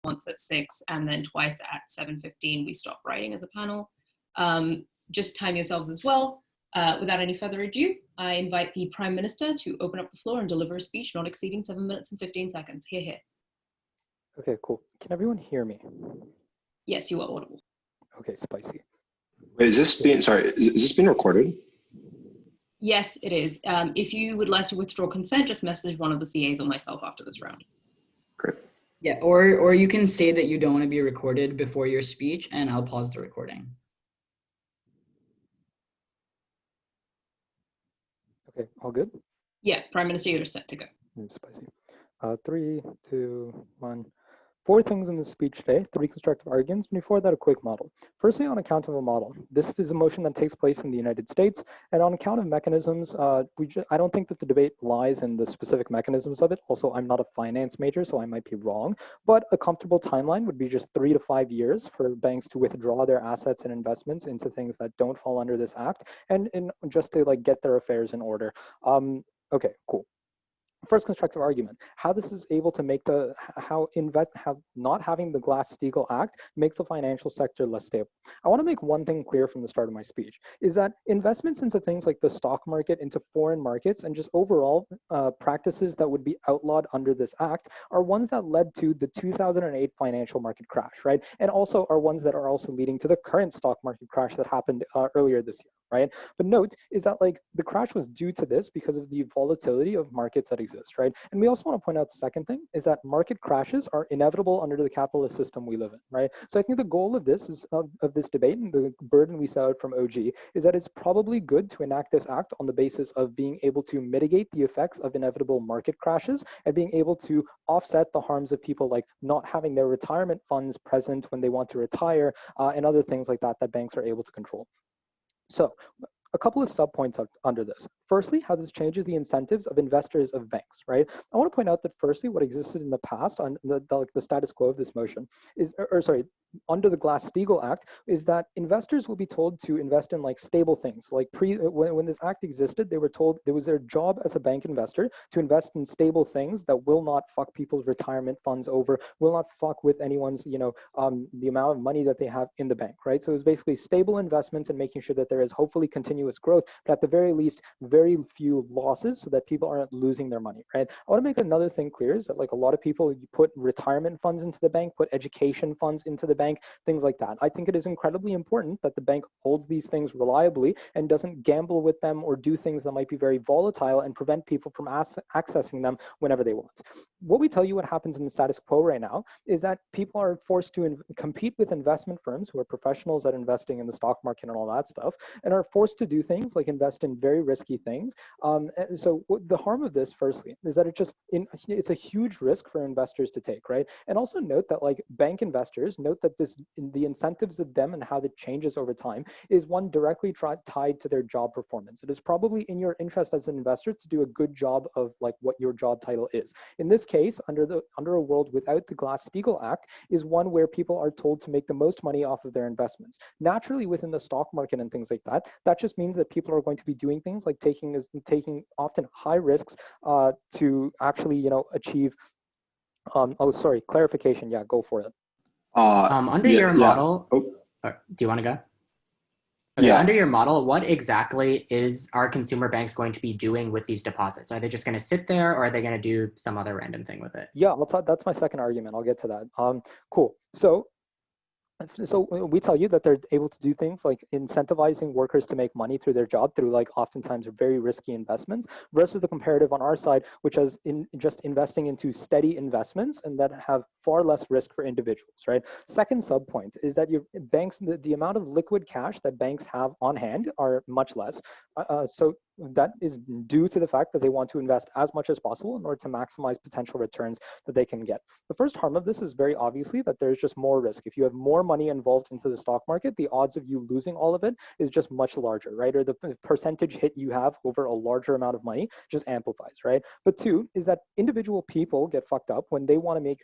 once at 6 and then twice at 7:15 we stop writing as a panel. Just time yourselves as well. Without any further ado, I invite the Prime Minister to open up the floor and deliver a speech not exceeding 7 minutes and 15 seconds. Hear, hear. Okay, cool. Can everyone hear me? Yes, you are audible. Okay, spicy. Wait, is this being recorded? Yes, it is. If you would like to withdraw consent, just message one of the CAs or myself after this round. Great. Yeah, or you can say that you don't want to be recorded before your speech, and I'll pause the recording. Okay, all good? Yeah, Prime Minister, you're set to go. Spicy. 3, 2, 1. 4 things in the speech today, 3 constructive arguments, and before that, a quick model. Firstly, on account of a model. This is a motion that takes place in the United States, and on account of mechanisms, I don't think that the debate lies in the specific mechanisms of it. Also, I'm not a finance major, so I might be wrong, but a comfortable timeline would be just 3 to 5 years for banks to withdraw their assets and investments into things that don't fall under this act, and just to like get their affairs in order. Okay, cool. First constructive argument, how this is able to make how not having the Glass-Steagall Act makes the financial sector less stable. I want to make one thing clear from the start of my speech, is that investments into things like the stock market, into foreign markets, and just overall practices that would be outlawed under this act are ones that led to the 2008 financial market crash, right? And also are ones that are also leading to the current stock market crash that happened earlier this year, right? But note is that like the crash was due to this because of the volatility of markets that exist, right? And we also want to point out the second thing is that market crashes are inevitable under the capitalist system we live in, right? So I think the goal of this is of this debate and the burden we set out from OG is that it's probably good to enact this act on the basis of being able to mitigate the effects of inevitable market crashes and being able to offset the harms of people like not having their retirement funds present when they want to retire and other things like that that banks are able to control. So a couple of subpoints under this. Firstly, how this changes the incentives of investors of banks, right? I want to point out that firstly, what existed in the past on the status quo of this motion is, under the Glass-Steagall Act, is that investors will be told to invest in like stable things. Like when this act existed, they were told it was their job as a bank investor to invest in stable things that will not fuck people's retirement funds over, will not fuck with anyone's, the amount of money that they have in the bank, right? So it was basically stable investments and making sure that there is hopefully continuous growth, but at the very least, very few losses so that people aren't losing their money, right? I want to make another thing clear is that like a lot of people put retirement funds into the bank, put education funds into the bank, things like that. I think it is incredibly important that the bank holds these things reliably and doesn't gamble with them or do things that might be very volatile and prevent people from accessing them whenever they want. What we tell you what happens in the status quo right now is that people are forced to compete with investment firms who are professionals at investing in the stock market and all that stuff, and are forced to do things like invest in very risky things. So the harm of this, firstly, is that it's a huge risk for investors to take, right? And also note that like bank investors, note that the incentives of them and how that changes over time is one directly tied to their job performance. It is probably in your interest as an investor to do a good job of like what your job title is. In this case, under a world without the Glass-Steagall Act, is one where people are told to make the most money off of their investments. Naturally, within the stock market and things like that, that just means that people are going to be doing things like taking often high risks to actually achieve. Clarification. Yeah, go for it. Under your model, do you want to go? Okay, yeah. Under your model, what exactly are consumer banks going to be doing with these deposits? Are they just going to sit there, or are they going to do some other random thing with it? Yeah, that's my second argument. I'll get to that. Cool. So we tell you that they're able to do things like incentivizing workers to make money through their job through like oftentimes very risky investments versus the comparative on our side, which is just investing into steady investments and that have far less risk for individuals, right? Second subpoint is that your banks, the amount of liquid cash that banks have on hand are much less. So that is due to the fact that they want to invest as much as possible in order to maximize potential returns that they can get. The first harm of this is very obviously that there's just more risk. If you have more money involved into the stock market, the odds of you losing all of it is just much larger, right? Or the percentage hit you have over a larger amount of money just amplifies, right? But two is that individual people get fucked up when they want to make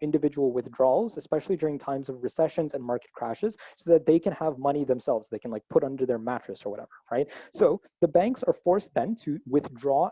individual withdrawals, especially during times of recessions and market crashes, so that they can have money themselves. They can like put under their mattress or whatever, right? So the banks are forced then to withdraw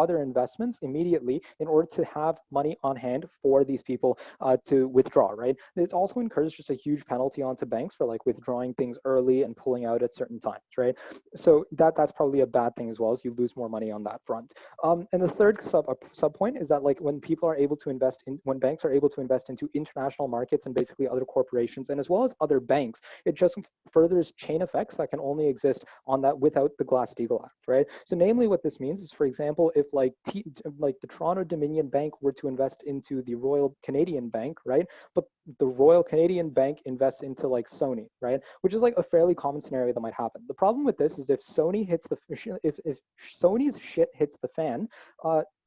their investments immediately in order to have money on hand for these people to withdraw, right? It also incurs just a huge penalty onto banks for like withdrawing things early and pulling out at certain times, right? So that's probably a bad thing as well, as you lose more money on that front. And the third sub point is that like when banks are able to invest into international markets and basically other corporations and as well as other banks, it just furthers chain effects that can only exist on that without the Glass-Steagall Act, right? So namely what this means is, for example, if like the Toronto Dominion Bank were to invest into the Royal Canadian Bank, right? But the Royal Canadian Bank invests into like Sony, right? Which is like a fairly common scenario that might happen. The problem with this is if Sony's shit hits the fan,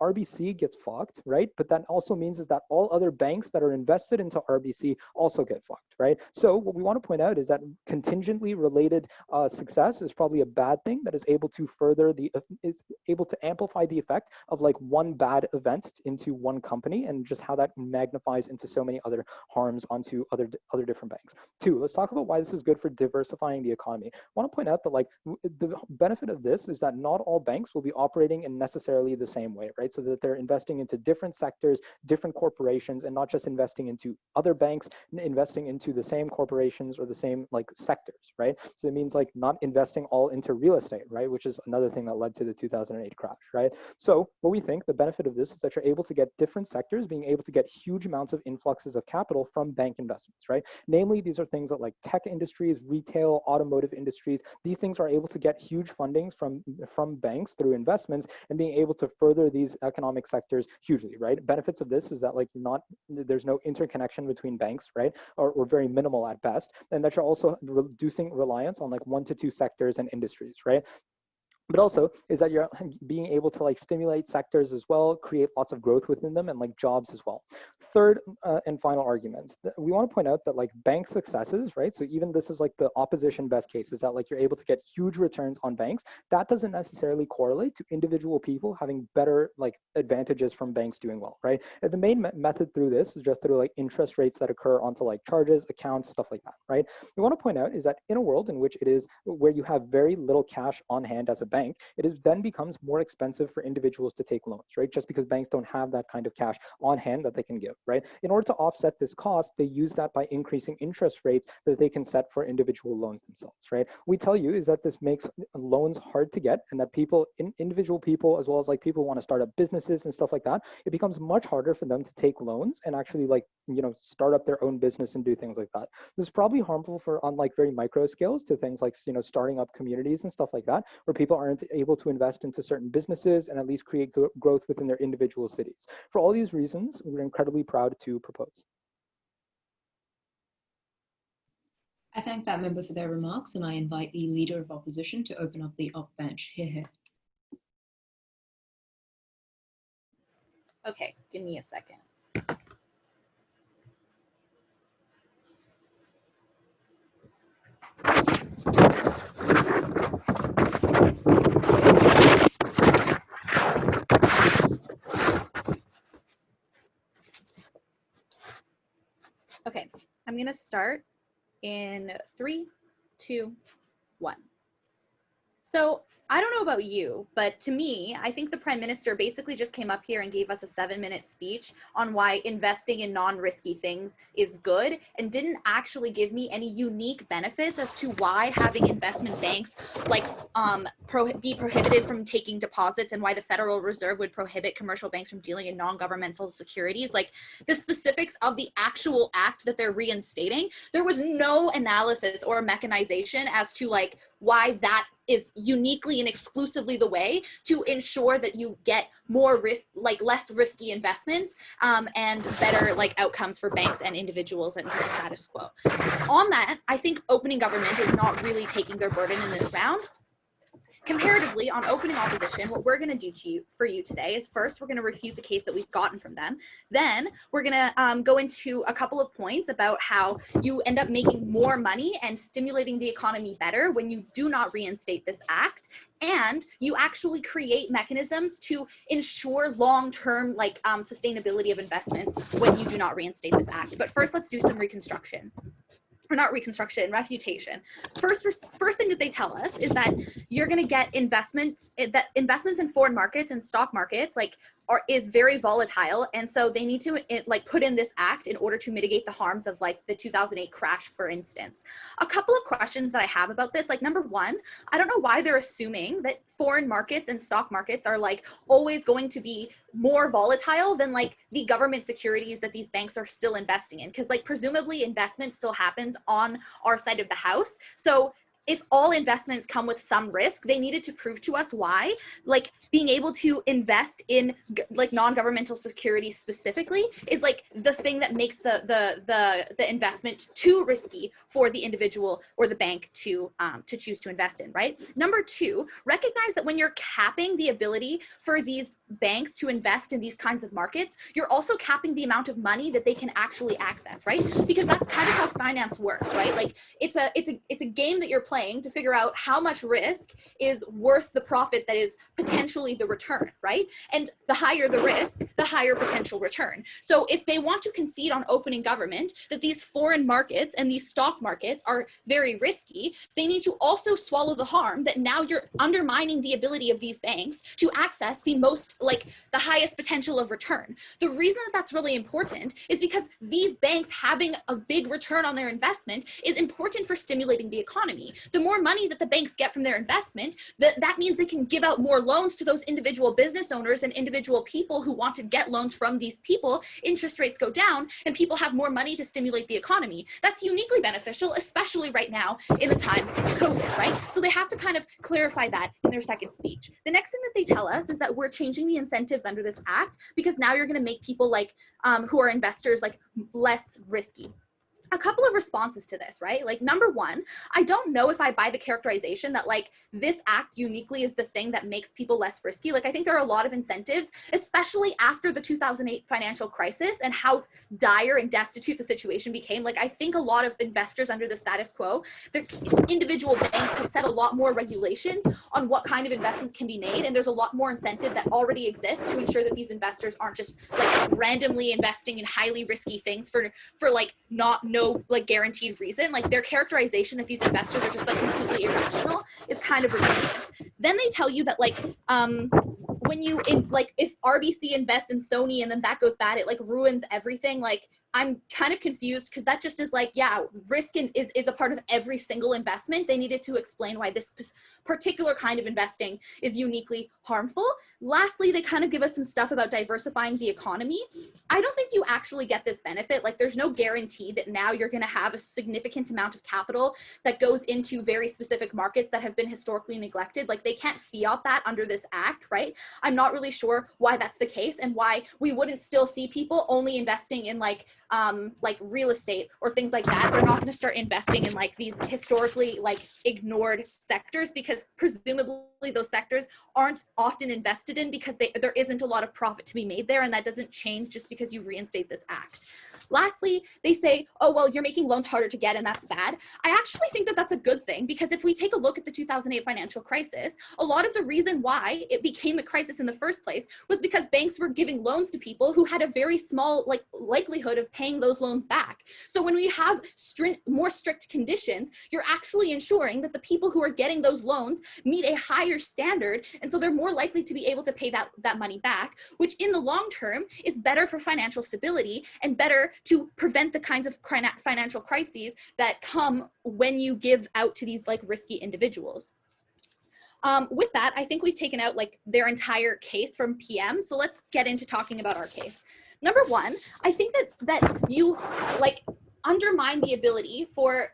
RBC gets fucked, right? But that also means is that all other banks that are invested into RBC also get fucked, right? So what we want to point out is that contingently related success is probably a bad thing that is able to amplify the effect of like one bad event into one company and just how that magnifies into so many other harms onto other different banks. Two, let's talk about why this is good for diversifying the economy. I want to point out that like the benefit of this is that not all banks will be operating in necessarily the same way, right? So that they're investing into different sectors, different corporations, and not just investing into other banks, investing into the same corporations or the same like sectors, right? So it means like not investing all into real estate, right? Which is another thing that led to the 2008 crash, right? So what we think the benefit of this is that you're able to get different sectors being able to get huge amounts of influxes of capital from bank investments, right? Namely, these are things that like tech industries, retail, automotive industries. These things are able to get huge fundings from banks through investments and being able to further these economic sectors hugely, right? Benefits of this is that like there's no interconnection between banks, right? Or very minimal at best, and that you're also reducing reliance on like 1 to 2 sectors and industries, right? But also is that you're being able to like stimulate sectors as well, create lots of growth within them and like jobs as well. Third and final argument, we want to point out that like bank successes, right? So even this is like the opposition best case is that like you're able to get huge returns on banks. That doesn't necessarily correlate to individual people having better like advantages from banks doing well, right? And the main method through this is just through like interest rates that occur onto like charges, accounts, stuff like that, right? We want to point out is that in a world in which it is where you have very little cash on hand as a bank, then becomes more expensive for individuals to take loans, right? Just because banks don't have that kind of cash on hand that they can give, right? In order to offset this cost, they use that by increasing interest rates that they can set for individual loans themselves, right? We tell you is that this makes loans hard to get and that individual people, as well as like people who want to start up businesses and stuff like that, it becomes much harder for them to take loans and actually like, start up their own business and do things like that. This is probably harmful on like very micro scales to things like, starting up communities and stuff like that, where people aren't able to invest into certain businesses and at least create growth within their individual cities. For all these reasons, we're incredibly proud to propose. I thank that member for their remarks, and I invite the Leader of Opposition to open up the up bench. Hear, hear. Okay, give me a second. Okay, I'm going to start in 3, 2, 1. So I don't know about you, but to me, I think the Prime Minister basically just came up here and gave us a 7-minute speech on why investing in non-risky things is good and didn't actually give me any unique benefits as to why having investment banks like be prohibited from taking deposits and why the Federal Reserve would prohibit commercial banks from dealing in non-governmental securities. Like the specifics of the actual act that they're reinstating, there was no analysis or mechanization as to like why that is uniquely and exclusively the way to ensure that you get more less risky investments and better outcomes for banks and individuals and for the status quo. On that, I think opening government is not really taking their burden in this round. Comparatively, on opening opposition, what we're going to do for you today is first, we're going to refute the case that we've gotten from them. Then we're going to go into a couple of points about how you end up making more money and stimulating the economy better when you do not reinstate this act. And you actually create mechanisms to ensure long-term sustainability of investments when you do not reinstate this act. But first, let's do some reconstruction. or not reconstruction, refutation. First thing that they tell us is that you're going to get investments, that investments in foreign markets and stock markets is very volatile, and so they need to put in this act in order to mitigate the harms of like the 2008 crash, for instance. A couple of questions that I have about this, like number one, I don't know why they're assuming that foreign markets and stock markets are like always going to be more volatile than like the government securities that these banks are still investing in, because like presumably investment still happens on our side of the house. So if all investments come with some risk, they needed to prove to us why. Like being able to invest in like non-governmental securities specifically is like the thing that makes the investment too risky for the individual or the bank to choose to invest in, right? Number two, recognize that when you're capping the ability for these banks to invest in these kinds of markets, you're also capping the amount of money that they can actually access, right? Because that's kind of how finance works, right? Like it's a game that you're playing to figure out how much risk is worth the profit that is potentially the return, right? And the higher the risk, the higher potential return. So if they want to concede on opening government that these foreign markets and these stock markets are very risky, they need to also swallow the harm that now you're undermining the ability of these banks to access the highest potential of return. The reason that that's really important is because these banks having a big return on their investment is important for stimulating the economy. The more money that the banks get from their investment, that means they can give out more loans to those individual business owners and individual people who want to get loans from these people. Interest rates go down and people have more money to stimulate the economy. That's uniquely beneficial, especially right now in the time of COVID, right? So they have to kind of clarify that in their second speech. The next thing that they tell us is that we're changing the incentives under this act because now you're going to make people like who are investors like less risky. A couple of responses to this, right? Like number one, I don't know if I buy the characterization that like this act uniquely is the thing that makes people less risky. Like I think there are a lot of incentives, especially after the 2008 financial crisis and how dire and destitute the situation became. Like I think a lot of investors under the status quo, the individual banks have set a lot more regulations on what kind of investments can be made. And there's a lot more incentive that already exists to ensure that these investors aren't just like randomly investing in highly risky things for like no like guaranteed reason. Like their characterization that these investors are just like completely irrational is kind of ridiculous. Then they tell you that like when you if RBC invests in Sony and then that goes bad, it like ruins everything. Like I'm kind of confused because that just is like, yeah, risk is a part of every single investment. They needed to explain why this particular kind of investing is uniquely harmful. Lastly, they kind of give us some stuff about diversifying the economy. I don't think you actually get this benefit. Like there's no guarantee that now you're going to have a significant amount of capital that goes into very specific markets that have been historically neglected. Like they can't fiat that under this act, right? I'm not really sure why that's the case and why we wouldn't still see people only investing in like real estate or things like that. They're not going to start investing in like these historically like ignored sectors because presumably those sectors aren't often invested in because there isn't a lot of profit to be made there, and that doesn't change just because you reinstate this act. Lastly, they say, oh, well, you're making loans harder to get and that's bad. I actually think that that's a good thing because if we take a look at the 2008 financial crisis, a lot of the reason why it became a crisis in the first place was because banks were giving loans to people who had a very small like likelihood of paying those loans back. So when we have more strict conditions, you're actually ensuring that the people who are getting those loans meet a higher standard, and so they're more likely to be able to pay that money back, which in the long term is better for financial stability and better to prevent the kinds of financial crises that come when you give out to these like risky individuals. With that, I think we've taken out like their entire case from PM. So let's get into talking about our case. Number one, I think that you like undermine the ability for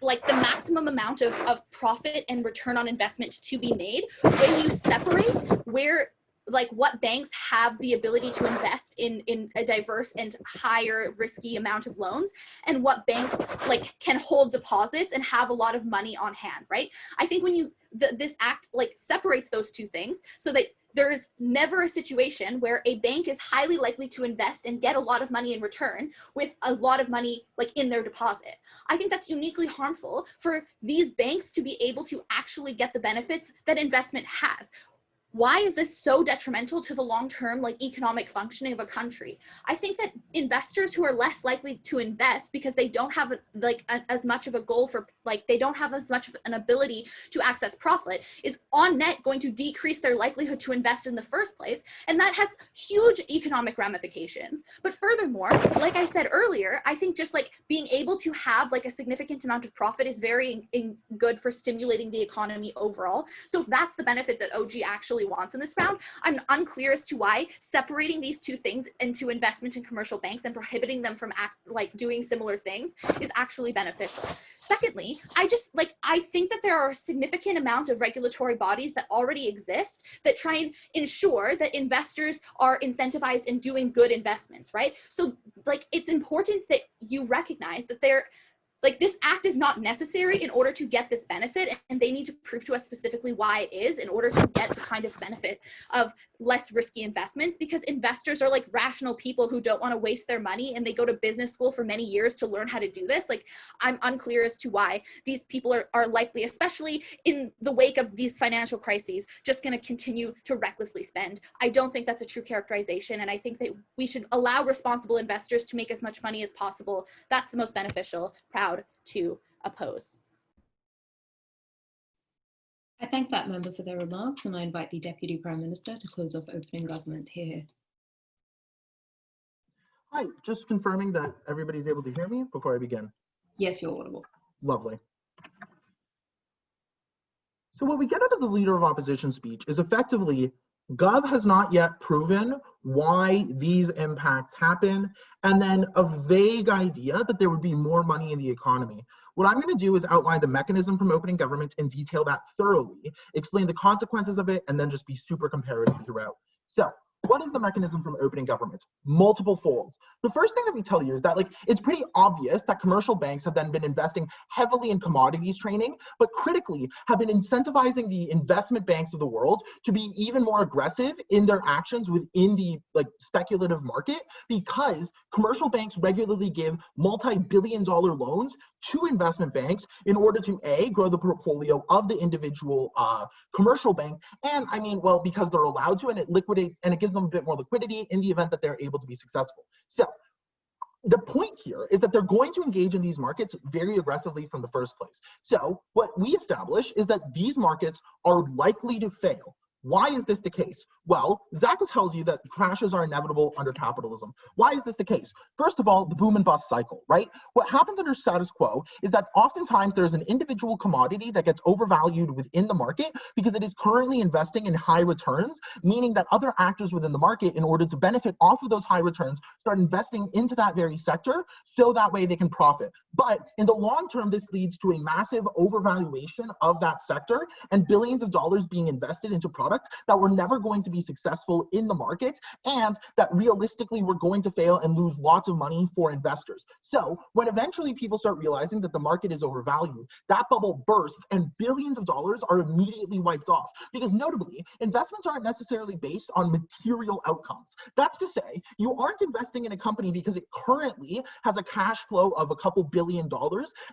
like the maximum amount of profit and return on investment to be made when you separate where like what banks have the ability to invest in a diverse and higher risky amount of loans and what banks like can hold deposits and have a lot of money on hand, right? I think when you this act like separates those two things so that there is never a situation where a bank is highly likely to invest and get a lot of money in return with a lot of money like in their deposit. I think that's uniquely harmful for these banks to be able to actually get the benefits that investment has. why is this so detrimental to the long-term like economic functioning of a country? I think that investors who are less likely to invest because they don't have as much of a goal for they don't have as much of an ability to access profit is on net going to decrease their likelihood to invest in the first place, and that has huge economic ramifications. But furthermore, like I said earlier, I think just being able to have a significant amount of profit is very good for stimulating the economy overall. So if that's the benefit that OG actually wants in this round, I'm unclear as to why separating these two things into investment in commercial banks and prohibiting them from doing similar things is actually beneficial. Secondly, I think that there are a significant amount of regulatory bodies that already exist that try and ensure that investors are incentivized in doing good investments, right? So it's important that you recognize that this act is not necessary in order to get this benefit, and they need to prove to us specifically why it is in order to get the kind of benefit of less risky investments, because investors are rational people who don't want to waste their money, and they go to business school for many years to learn how to do this. I'm unclear as to why these people are likely, especially in the wake of these financial crises, just going to continue to recklessly spend. I don't think that's a true characterization, and I think that we should allow responsible investors to make as much money as possible. That's the most beneficial. Proud to oppose. I thank that member for their remarks, and I invite the Deputy Prime Minister to close off opening government. Here. Hi, just confirming that everybody's able to hear me before I begin. Yes, you're audible. Lovely. So what we get out of the Leader of Opposition speech is effectively Gov has not yet proven why these impacts happen, and then a vague idea that there would be more money in the economy. What I'm going to do is outline the mechanism from opening government and detail that thoroughly, explain the consequences of it, and then just be super comparative throughout. So, what is the mechanism from opening government? Multiple folds. The first thing that we tell you is that it's pretty obvious that commercial banks have then been investing heavily in commodities trading, but critically have been incentivizing the investment banks of the world to be even more aggressive in their actions within the speculative market, because commercial banks regularly give multi-billion-dollar loans to investment banks in order to grow the portfolio of the individual commercial bank, and because they're allowed to, and it gives them a bit more liquidity in the event that they're able to be successful. So the point here is that they're going to engage in these markets very aggressively from the first place. So what we establish is that these markets are likely to fail. Why is this the case? Well, Zach tells you that crashes are inevitable under capitalism. Why is this the case? First of all, the boom and bust cycle, right? What happens under status quo is that oftentimes there's an individual commodity that gets overvalued within the market because it is currently investing in high returns, meaning that other actors within the market, in order to benefit off of those high returns, start investing into that very sector so that way they can profit. But in the long term, this leads to a massive overvaluation of that sector and billions of dollars being invested into products that were never going to be successful in the market, and that realistically were going to fail and lose lots of money for investors. So when eventually people start realizing that the market is overvalued, that bubble bursts and billions of dollars are immediately wiped off. Because notably, investments aren't necessarily based on material outcomes. That's to say, you aren't investing in a company because it currently has a cash flow of a couple $1 billion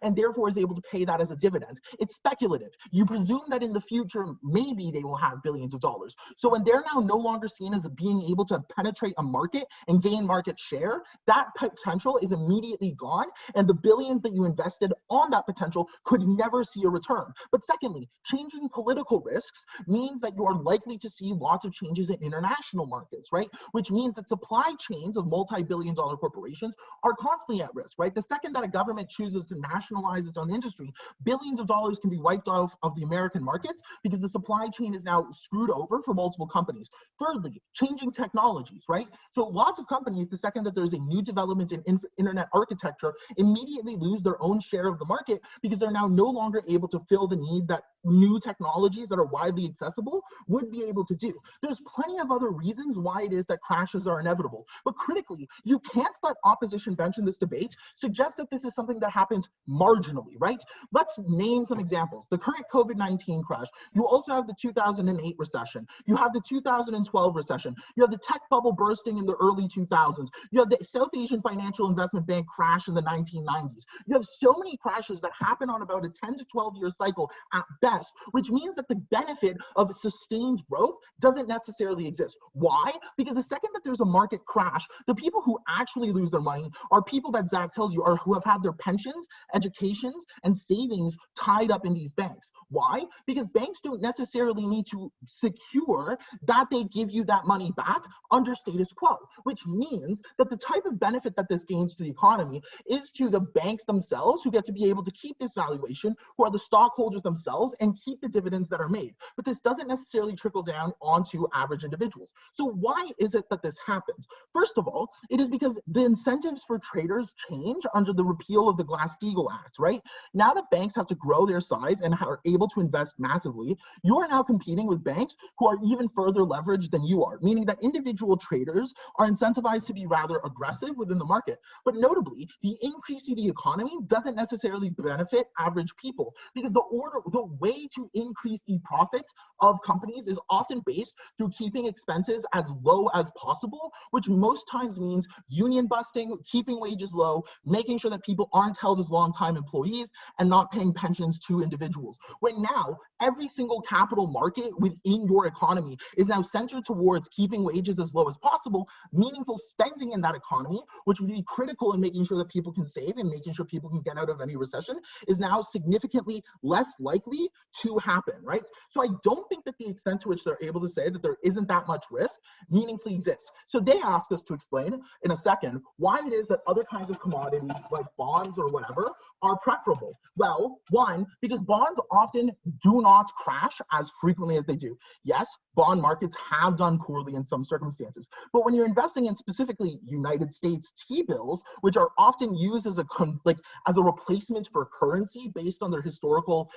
and therefore is able to pay that as a dividend. It's speculative. You presume that in the future, maybe they will have billions of dollars. So when they're now no longer seen as being able to penetrate a market and gain market share, that potential is immediately gone, and the billions that you invested on that potential could never see a return. But secondly, changing political risks means that you are likely to see lots of changes in international markets, right? Which means that supply chains of multi-billion-dollar corporations are constantly at risk, right? The second that a government chooses to nationalize its own industry, billions of dollars can be wiped off of the American markets because the supply chain is now screwed over for multiple companies. Thirdly, changing technologies, right? So lots of companies, the second that there's a new development in internet architecture, immediately lose their own share of the market because they're now no longer able to fill the need that new technologies that are widely accessible would be able to do. There's plenty of other reasons why it is that crashes are inevitable, but critically, you can't let opposition bench in this debate suggest that this is something something that happens marginally, right? Let's name some examples. The current COVID-19 crash. You also have the 2008 recession. You have the 2012 recession. You have the tech bubble bursting in the early 2000s. You have the South Asian Financial Investment Bank crash in the 1990s. You have so many crashes that happen on about a 10 to 12-year cycle at best, which means that the benefit of sustained growth doesn't necessarily exist. Why? Because the second that there's a market crash, the people who actually lose their money are people that Zach tells you are who have had their pensions, educations, and savings tied up in these banks. Why? Because banks don't necessarily need to secure that they give you that money back under status quo, which means that the type of benefit that this gains to the economy is to the banks themselves, who get to be able to keep this valuation, who are the stockholders themselves, and keep the dividends that are made. But this doesn't necessarily trickle down onto average individuals. So why is it that this happens? First of all, it is because the incentives for traders change under the repeal of the Glass-Steagall Act, right? Now that banks have to grow their size and are able to invest massively, you are now competing with banks who are even further leveraged than you are, meaning that individual traders are incentivized to be rather aggressive within the market. But notably, the increase in the economy doesn't necessarily benefit average people, because the way to increase the profits of companies is often based through keeping expenses as low as possible, which most times means union busting, keeping wages low, making sure that people aren't held as long-time employees, and not paying pensions to individuals. When now every single capital market within your economy is now centered towards keeping wages as low as possible, meaningful spending in that economy, which would be critical in making sure that people can save and making sure people can get out of any recession, is now significantly less likely to happen, right? So I don't think that the extent to which they're able to say that there isn't that much risk meaningfully exists. So they ask us to explain in a second why it is that other kinds of commodities like bonds or whatever are preferable. Well, one, because bonds often do not crash as frequently as they do. Yes, bond markets have done poorly in some circumstances, but when you're investing in specifically United States T-bills, which are often used as a replacement for currency based on their historical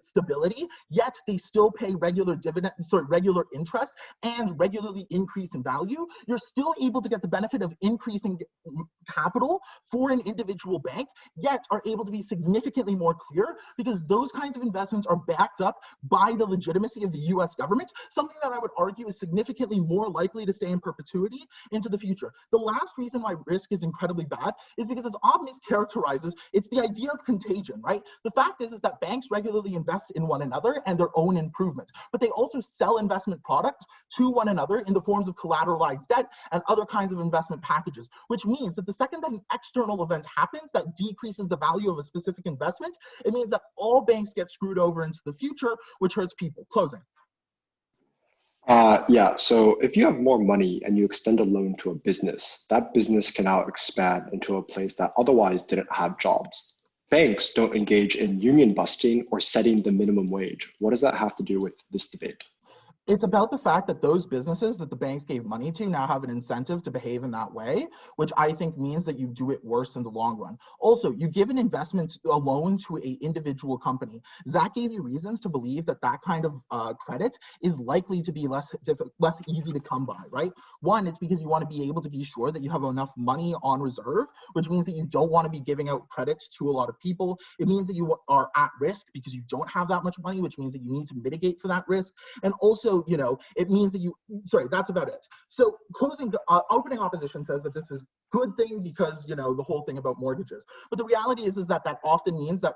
stability, yet they still pay regular interest and regularly increase in value, you're still able to get the benefit of increasing capital for an individual bank, yet are able to be significantly more clear because those kinds of investments are backed up by the legitimacy of the US government, something that I would argue is significantly more likely to stay in perpetuity into the future. The last reason why risk is incredibly bad is because, as Omnis characterizes, it's the idea of contagion, right? The fact is that banks regularly invest in one another and their own improvements, but they also sell investment products to one another in the forms of collateralized debt and other kinds of investment packages, which means that the second that an external event happens that decreases the value of a specific investment, it means that all banks get screwed over into the future, which hurts people. Closing. Yeah, so if you have more money and you extend a loan to a business, that business can now expand into a place that otherwise didn't have jobs. Banks don't engage in union busting or setting the minimum wage. What does that have to do with this debate? It's about the fact that those businesses that the banks gave money to now have an incentive to behave in that way, which I think means that you do it worse in the long run. Also, you give an investment, a loan to an individual company. Zach gave you reasons to believe that that kind of credit is likely to be less easy to come by, right? One, it's because you want to be able to be sure that you have enough money on reserve, which means that you don't want to be giving out credits to a lot of people. It means that you are at risk because you don't have that much money, which means that you need to mitigate for that risk. And also, it means that that's about it. So closing, opening opposition says that this is good thing because, the whole thing about mortgages. But the reality is that often means that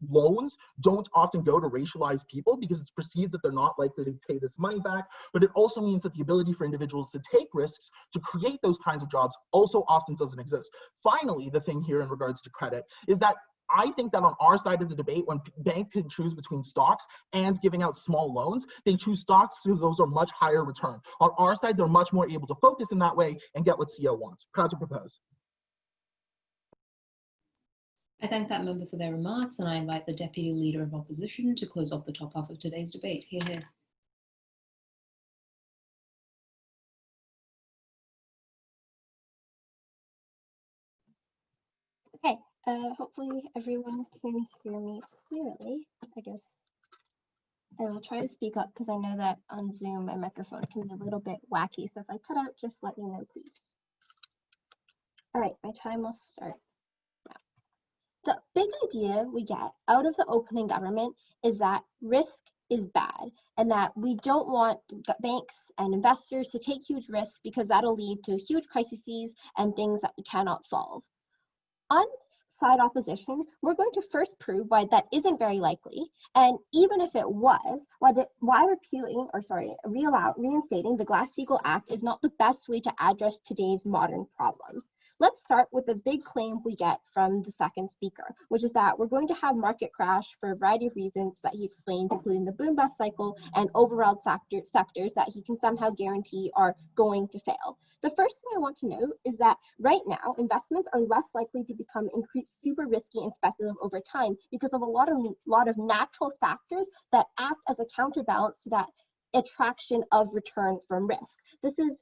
loans don't often go to racialized people because it's perceived that they're not likely to pay this money back. But it also means that the ability for individuals to take risks to create those kinds of jobs also often doesn't exist. Finally, the thing here in regards to credit is that I think that on our side of the debate, when banks can choose between stocks and giving out small loans, they choose stocks because those are much higher return. On our side, they're much more able to focus in that way and get what CO wants. Proud to propose. I thank that member for their remarks, and I invite the Deputy Leader of Opposition to close off the top half of today's debate. Hear, hear. Okay, hopefully everyone can hear me clearly. I guess I will try to speak up because I know that on Zoom my microphone can be a little bit wacky. So if I cut out, just let me know, please. All right, my time will start now. The big idea we get out of the opening government is that risk is bad and that we don't want banks and investors to take huge risks because that'll lead to huge crises and things that we cannot solve. On side opposition, we're going to first prove why that isn't very likely, and even if it was, why reinstating the Glass-Steagall Act is not the best way to address today's modern problems. Let's start with the big claim we get from the second speaker, which is that we're going to have market crash for a variety of reasons that he explains, including the boom-bust cycle and overall sectors that he can somehow guarantee are going to fail. The first thing I want to note is that right now, investments are less likely to become super risky and speculative over time because of a lot of natural factors that act as a counterbalance to that attraction of return from risk.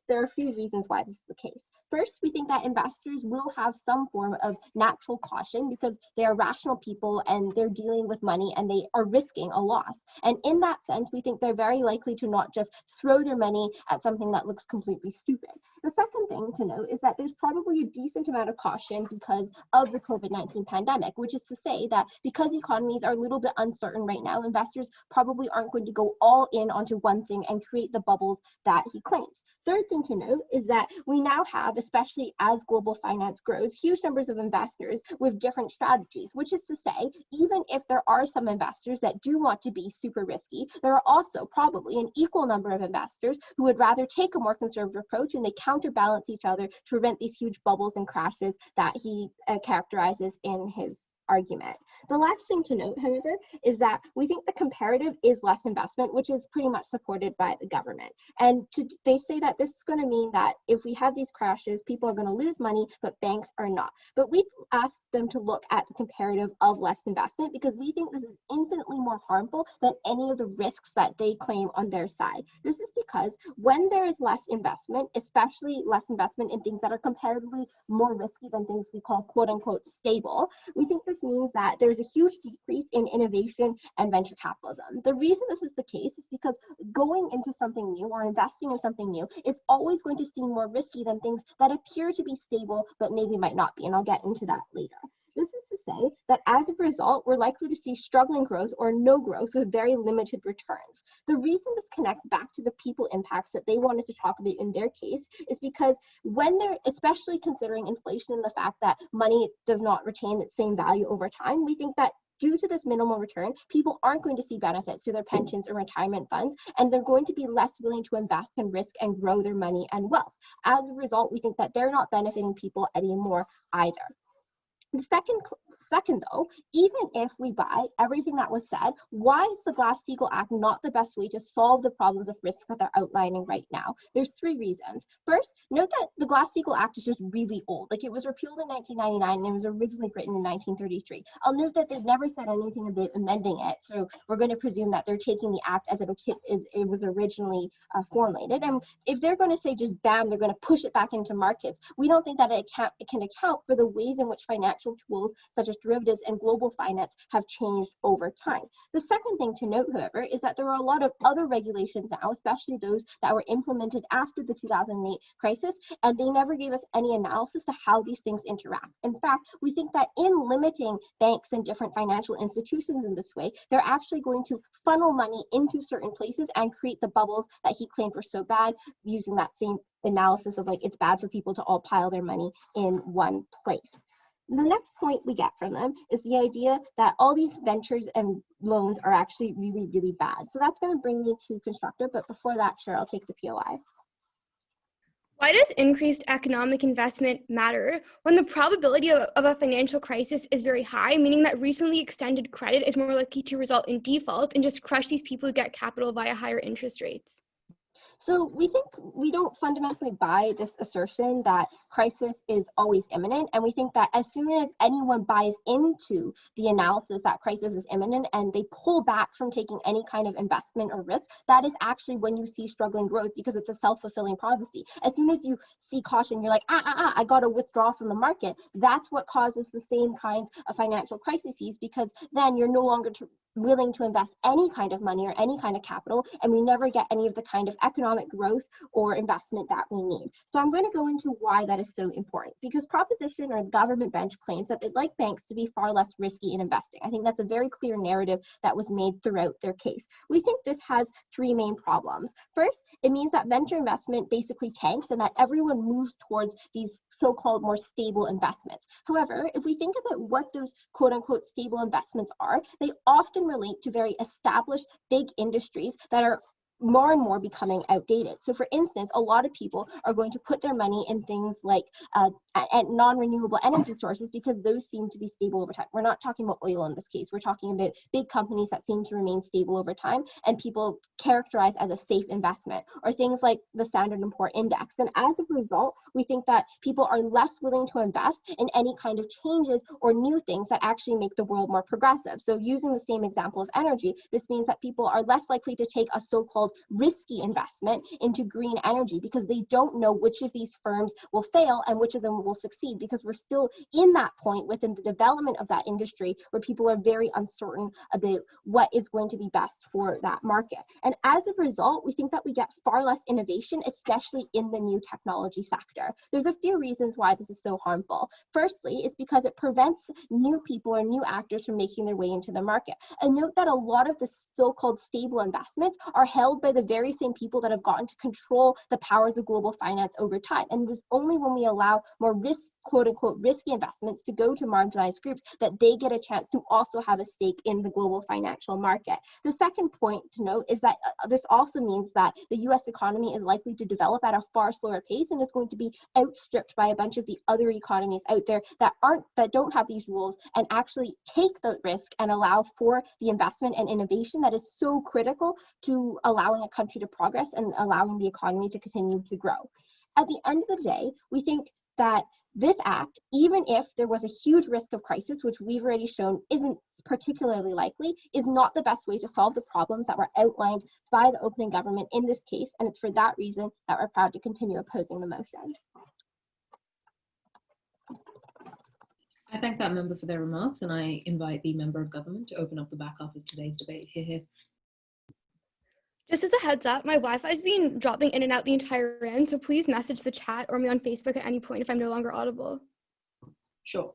There are a few reasons why this is the case. First, we think that investors will have some form of natural caution because they are rational people and they're dealing with money and they are risking a loss. And in that sense, we think they're very likely to not just throw their money at something that looks completely stupid. The second thing to note is that there's probably a decent amount of caution because of the COVID-19 pandemic, which is to say that because economies are a little bit uncertain right now, investors probably aren't going to go all in onto one thing and create the bubbles that he claims. Third thing to note is that we now have, especially as global finance grows, huge numbers of investors with different strategies, which is to say, even if there are some investors that do want to be super risky, there are also probably an equal number of investors who would rather take a more conservative approach, and they counterbalance each other to prevent these huge bubbles and crashes that he characterizes in his argument. The last thing to note, however, is that we think the comparative is less investment, which is pretty much supported by the government. And they say that this is going to mean that if we have these crashes, people are going to lose money, but banks are not. But we've asked them to look at the comparative of less investment because we think this is infinitely more harmful than any of the risks that they claim on their side. This is because when there is less investment, especially less investment in things that are comparatively more risky than things we call quote unquote stable, we think this means that there's a huge decrease in innovation and venture capitalism. The reason this is the case is because going into something new or investing in something new is always going to seem more risky than things that appear to be stable but maybe might not be, and I'll get into that later. This is to say that as a result, we're likely to see struggling growth or no growth with very limited returns. The reason this connects back to the people impacts that they wanted to talk about in their case is because when they're, especially considering inflation and the fact that money does not retain its same value over time, we think that due to this minimal return, people aren't going to see benefits to their pensions or retirement funds, and they're going to be less willing to invest and risk and grow their money and wealth. As a result, we think that they're not benefiting people anymore either. The second though, even if we buy everything that was said, why is the Glass-Steagall Act not the best way to solve the problems of risk that they're outlining right now? There's three reasons. First, note that the Glass-Steagall Act is just really old. Like, it was repealed in 1999 and it was originally written in 1933. I'll note that they've never said anything about amending it, so we're going to presume that they're taking the act as it was originally formulated. And if they're going to say just bam, they're going to push it back into markets, we don't think that it can account for the ways in which financial tools such as derivatives and global finance have changed over time. The second thing to note, however, is that there are a lot of other regulations now, especially those that were implemented after the 2008 crisis, and they never gave us any analysis to how these things interact. In fact, we think that in limiting banks and different financial institutions in this way, they're actually going to funnel money into certain places and create the bubbles that he claimed were so bad, using that same analysis of like it's bad for people to all pile their money in one place. The next point we get from them is the idea that all these ventures and loans are actually really, really bad. So that's going to bring me to constructive, but before that, sure, I'll take the POI. Why does increased economic investment matter when the probability of a financial crisis is very high, meaning that recently extended credit is more likely to result in default and just crush these people who get capital via higher interest rates? So we think we don't fundamentally buy this assertion that crisis is always imminent. And we think that as soon as anyone buys into the analysis that crisis is imminent and they pull back from taking any kind of investment or risk, that is actually when you see struggling growth, because it's a self-fulfilling prophecy. As soon as you see caution, you're like, I got to withdraw from the market. That's what causes the same kinds of financial crises, because then you're no longer willing to invest any kind of money or any kind of capital, and we never get any of the kind of economic growth or investment that we need. So I'm going to go into why that is so important, because proposition or the government bench claims that they'd like banks to be far less risky in investing. I think that's a very clear narrative that was made throughout their case. We think this has three main problems. First, it means that venture investment basically tanks and that everyone moves towards these so-called more stable investments. However, if we think about what those quote-unquote stable investments are, they often relate to very established big industries that are more and more becoming outdated. So for instance, a lot of people are going to put their money in things like non-renewable energy sources because those seem to be stable over time. We're not talking about oil in this case. We're talking about big companies that seem to remain stable over time and people characterize as a safe investment, or things like the Standard & Poor's Index. And as a result, we think that people are less willing to invest in any kind of changes or new things that actually make the world more progressive. So using the same example of energy, this means that people are less likely to take a so-called risky investment into green energy because they don't know which of these firms will fail and which of them will succeed, because we're still in that point within the development of that industry where people are very uncertain about what is going to be best for that market. And as a result, we think that we get far less innovation, especially in the new technology sector. There's a few reasons why this is so harmful. Firstly, is because it prevents new people or new actors from making their way into the market. And note that a lot of the so-called stable investments are held by the very same people that have gotten to control the powers of global finance over time. And this only when we allow more quote unquote risky investments to go to marginalized groups that they get a chance to also have a stake in the global financial market. The second point to note is that this also means that the US economy is likely to develop at a far slower pace and is going to be outstripped by a bunch of the other economies out there that don't have these rules and actually take the risk and allow for the investment and innovation that is so critical to allowing a country to progress and allowing the economy to continue to grow. At the end of the day, we think that this act, even if there was a huge risk of crisis, which we've already shown isn't particularly likely, is not the best way to solve the problems that were outlined by the opening government in this case, and it's for that reason that we're proud to continue opposing the motion. I thank that member for their remarks, and I invite the member of government to open up the back half of today's debate. Hear, hear. Just as a heads up, my Wi-Fi has been dropping in and out the entire round, so please message the chat or me on Facebook at any point if I'm no longer audible. Sure.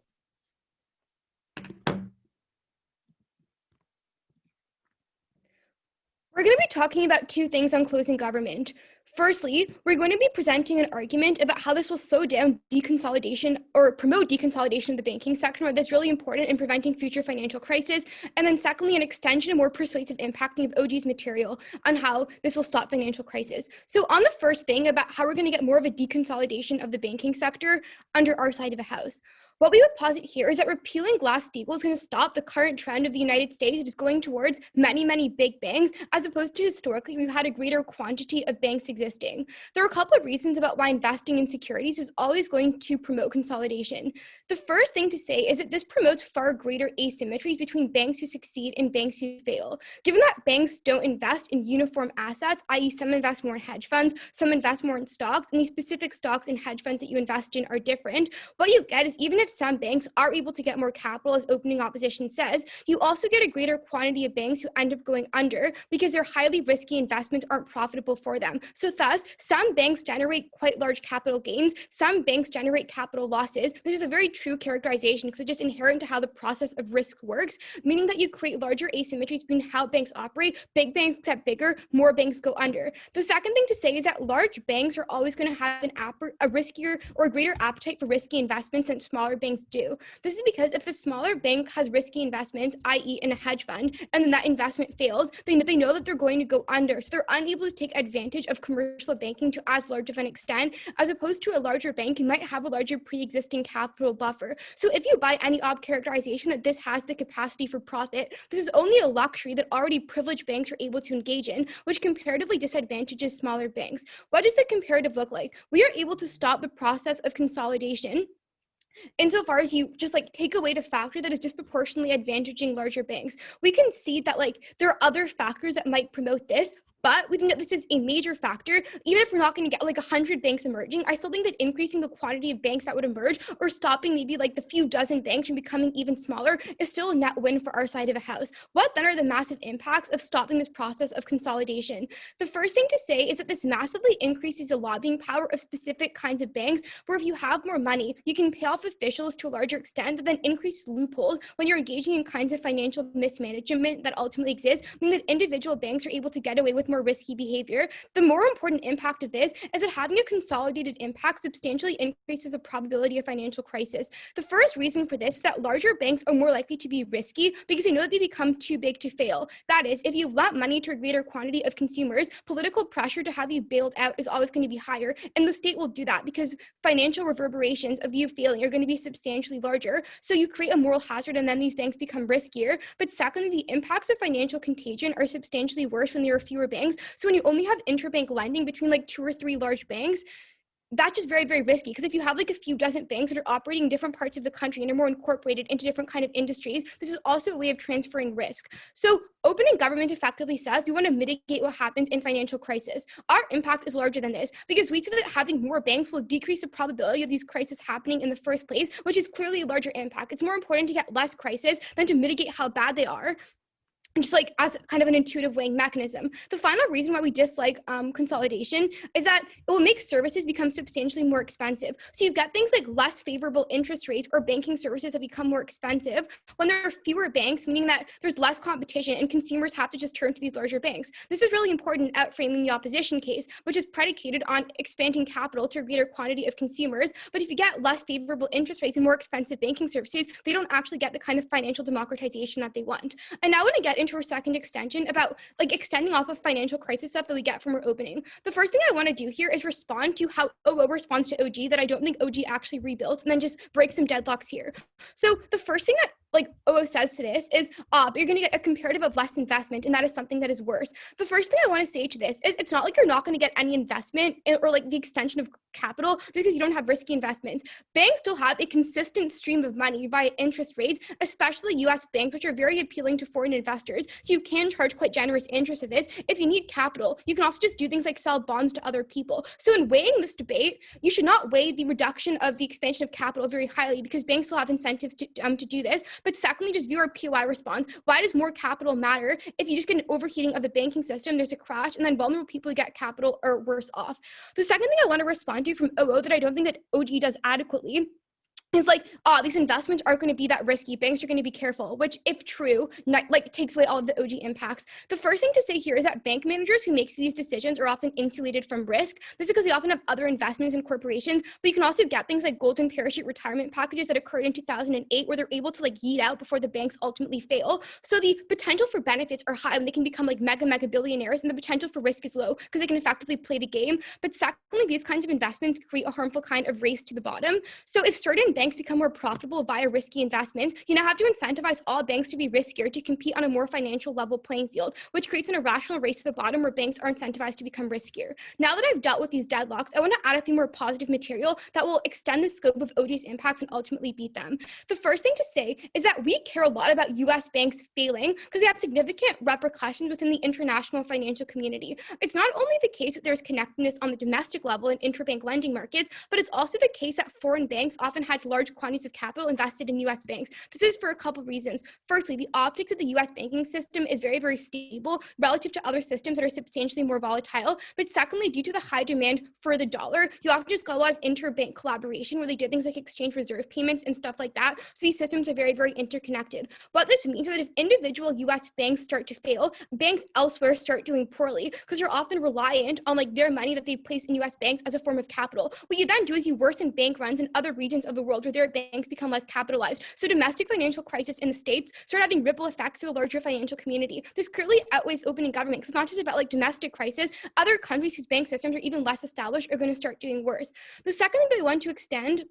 We're going to be talking about two things on closing government. Firstly, we're going to be presenting an argument about how this will slow down deconsolidation or promote deconsolidation of the banking sector, why that's really important in preventing future financial crisis. And then secondly, an extension and more persuasive impacting of OG's material on how this will stop financial crisis. So on the first thing about how we're going to get more of a deconsolidation of the banking sector under our side of the house, what we would posit here is that repealing Glass-Steagall is going to stop the current trend of the United States, which is going towards many, many big banks, as opposed to historically, we've had a greater quantity of banks existing. There are a couple of reasons about why investing in securities is always going to promote consolidation. The first thing to say is that this promotes far greater asymmetries between banks who succeed and banks who fail. Given that banks don't invest in uniform assets, i.e. some invest more in hedge funds, some invest more in stocks, and these specific stocks and hedge funds that you invest in are different, what you get is even if some banks are able to get more capital, as opening opposition says, you also get a greater quantity of banks who end up going under because their highly risky investments aren't profitable for them. So thus, some banks generate quite large capital gains, some banks generate capital losses. This is a very true characterization because it's just inherent to how the process of risk works, meaning that you create larger asymmetries between how banks operate. Big banks get bigger, more banks go under. The second thing to say is that large banks are always going to have a riskier or greater appetite for risky investments than smaller banks do. This is because if a smaller bank has risky investments, i.e. in a hedge fund, and then that investment fails, they know that they're going to go under. So they're unable to take advantage of commercial banking to as large of an extent, as opposed to a larger bank who might have a larger pre-existing capital buffer. So if you buy any characterization that this has the capacity for profit, this is only a luxury that already privileged banks are able to engage in, which comparatively disadvantages smaller banks. What does the comparative look like? We are able to stop the process of consolidation insofar as you just take away the factor that is disproportionately advantaging larger banks. We can see that there are other factors that might promote this, But we think that this is a major factor. Even if we're not going to get like 100 banks emerging, I still think that increasing the quantity of banks that would emerge or stopping maybe like the few dozen banks from becoming even smaller is still a net win for our side of a house. What then are the massive impacts of stopping this process of consolidation? The first thing to say is that this massively increases the lobbying power of specific kinds of banks, where if you have more money, you can pay off officials to a larger extent that then increase loopholes when you're engaging in kinds of financial mismanagement that ultimately exist, meaning that individual banks are able to get away with more risky behavior. The more important impact of this is that having a consolidated impact substantially increases the probability of financial crisis. The first reason for this is that larger banks are more likely to be risky because they know that they become too big to fail. That is, if you lent money to a greater quantity of consumers, political pressure to have you bailed out is always going to be higher, and the state will do that because financial reverberations of you failing are going to be substantially larger. So you create a moral hazard and then these banks become riskier. But secondly, the impacts of financial contagion are substantially worse when there are fewer banks. So when you only have interbank lending between like 2 or 3 large banks, that's just very, very risky, because if you have like a few dozen banks that are operating in different parts of the country and are more incorporated into different kind of industries, this is also a way of transferring risk. So opening government effectively says we want to mitigate what happens in financial crisis. Our impact is larger than this because we see that having more banks will decrease the probability of these crises happening in the first place, which is clearly a larger impact. It's more important to get less crisis than to mitigate how bad they are, just like as kind of an intuitive weighing mechanism. The final reason why we dislike consolidation is that it will make services become substantially more expensive. So you get things like less favorable interest rates or banking services that become more expensive when there are fewer banks, meaning that there's less competition and consumers have to just turn to these larger banks. This is really important at framing the opposition case, which is predicated on expanding capital to a greater quantity of consumers. But if you get less favorable interest rates and more expensive banking services, they don't actually get the kind of financial democratization that they want. And now I want to get into our second extension about like extending off of financial crisis stuff that we get from our opening. The first thing I want to do here is respond to how OO responds to OG that I don't think OG actually rebuilt, and then just break some deadlocks here. So the first thing that like OO says to this is, but you're going to get a comparative of less investment, and that is something that is worse. The first thing I want to say to this is it's not like you're not going to get any investment or like the extension of capital because you don't have risky investments. Banks still have a consistent stream of money via interest rates, especially US banks, which are very appealing to foreign investors. So you can charge quite generous interest of this. If you need capital, you can also just do things like sell bonds to other people. So in weighing this debate, you should not weigh the reduction of the expansion of capital very highly because banks still have incentives to do this. But secondly, just view our POI response. Why does more capital matter? If you just get an overheating of the banking system, there's a crash, and then vulnerable people who get capital are worse off. The second thing I want to respond to from OO that I don't think that OG does adequately is like, these investments aren't going to be that risky. Banks are going to be careful, which if true, like takes away all of the OG impacts. The first thing to say here is that bank managers who make these decisions are often insulated from risk. This is because they often have other investments in corporations, but you can also get things like golden parachute retirement packages that occurred in 2008 where they're able to like yeet out before the banks ultimately fail. So the potential for benefits are high and they can become like mega billionaires, and the potential for risk is low because they can effectively play the game. But secondly, these kinds of investments create a harmful kind of race to the bottom. So if certain banks become more profitable via risky investments, you now have to incentivize all banks to be riskier to compete on a more financial level playing field, which creates an irrational race to the bottom where banks are incentivized to become riskier. Now that I've dealt with these deadlocks, I want to add a few more positive material that will extend the scope of OG's impacts and ultimately beat them. The first thing to say is that we care a lot about US banks failing because they have significant repercussions within the international financial community. It's not only the case that there's connectedness on the domestic level in interbank lending markets, but it's also the case that foreign banks often had large quantities of capital invested in US banks. This is for a couple reasons. Firstly, the optics of the US banking system is very, very stable relative to other systems that are substantially more volatile. But secondly, due to the high demand for the dollar, you often just got a lot of interbank collaboration where they did things like exchange reserve payments and stuff like that. So these systems are very, very interconnected. What this means is that if individual US banks start to fail, banks elsewhere start doing poorly because you're often reliant on like their money that they place in US banks as a form of capital. What you then do is you worsen bank runs in other regions of the world where their banks become less capitalized. So domestic financial crisis in the States start having ripple effects to the larger financial community. This clearly outweighs opening government because it's not just about like domestic crisis. Other countries whose bank systems are even less established are going to start doing worse. The second thing that I want to extend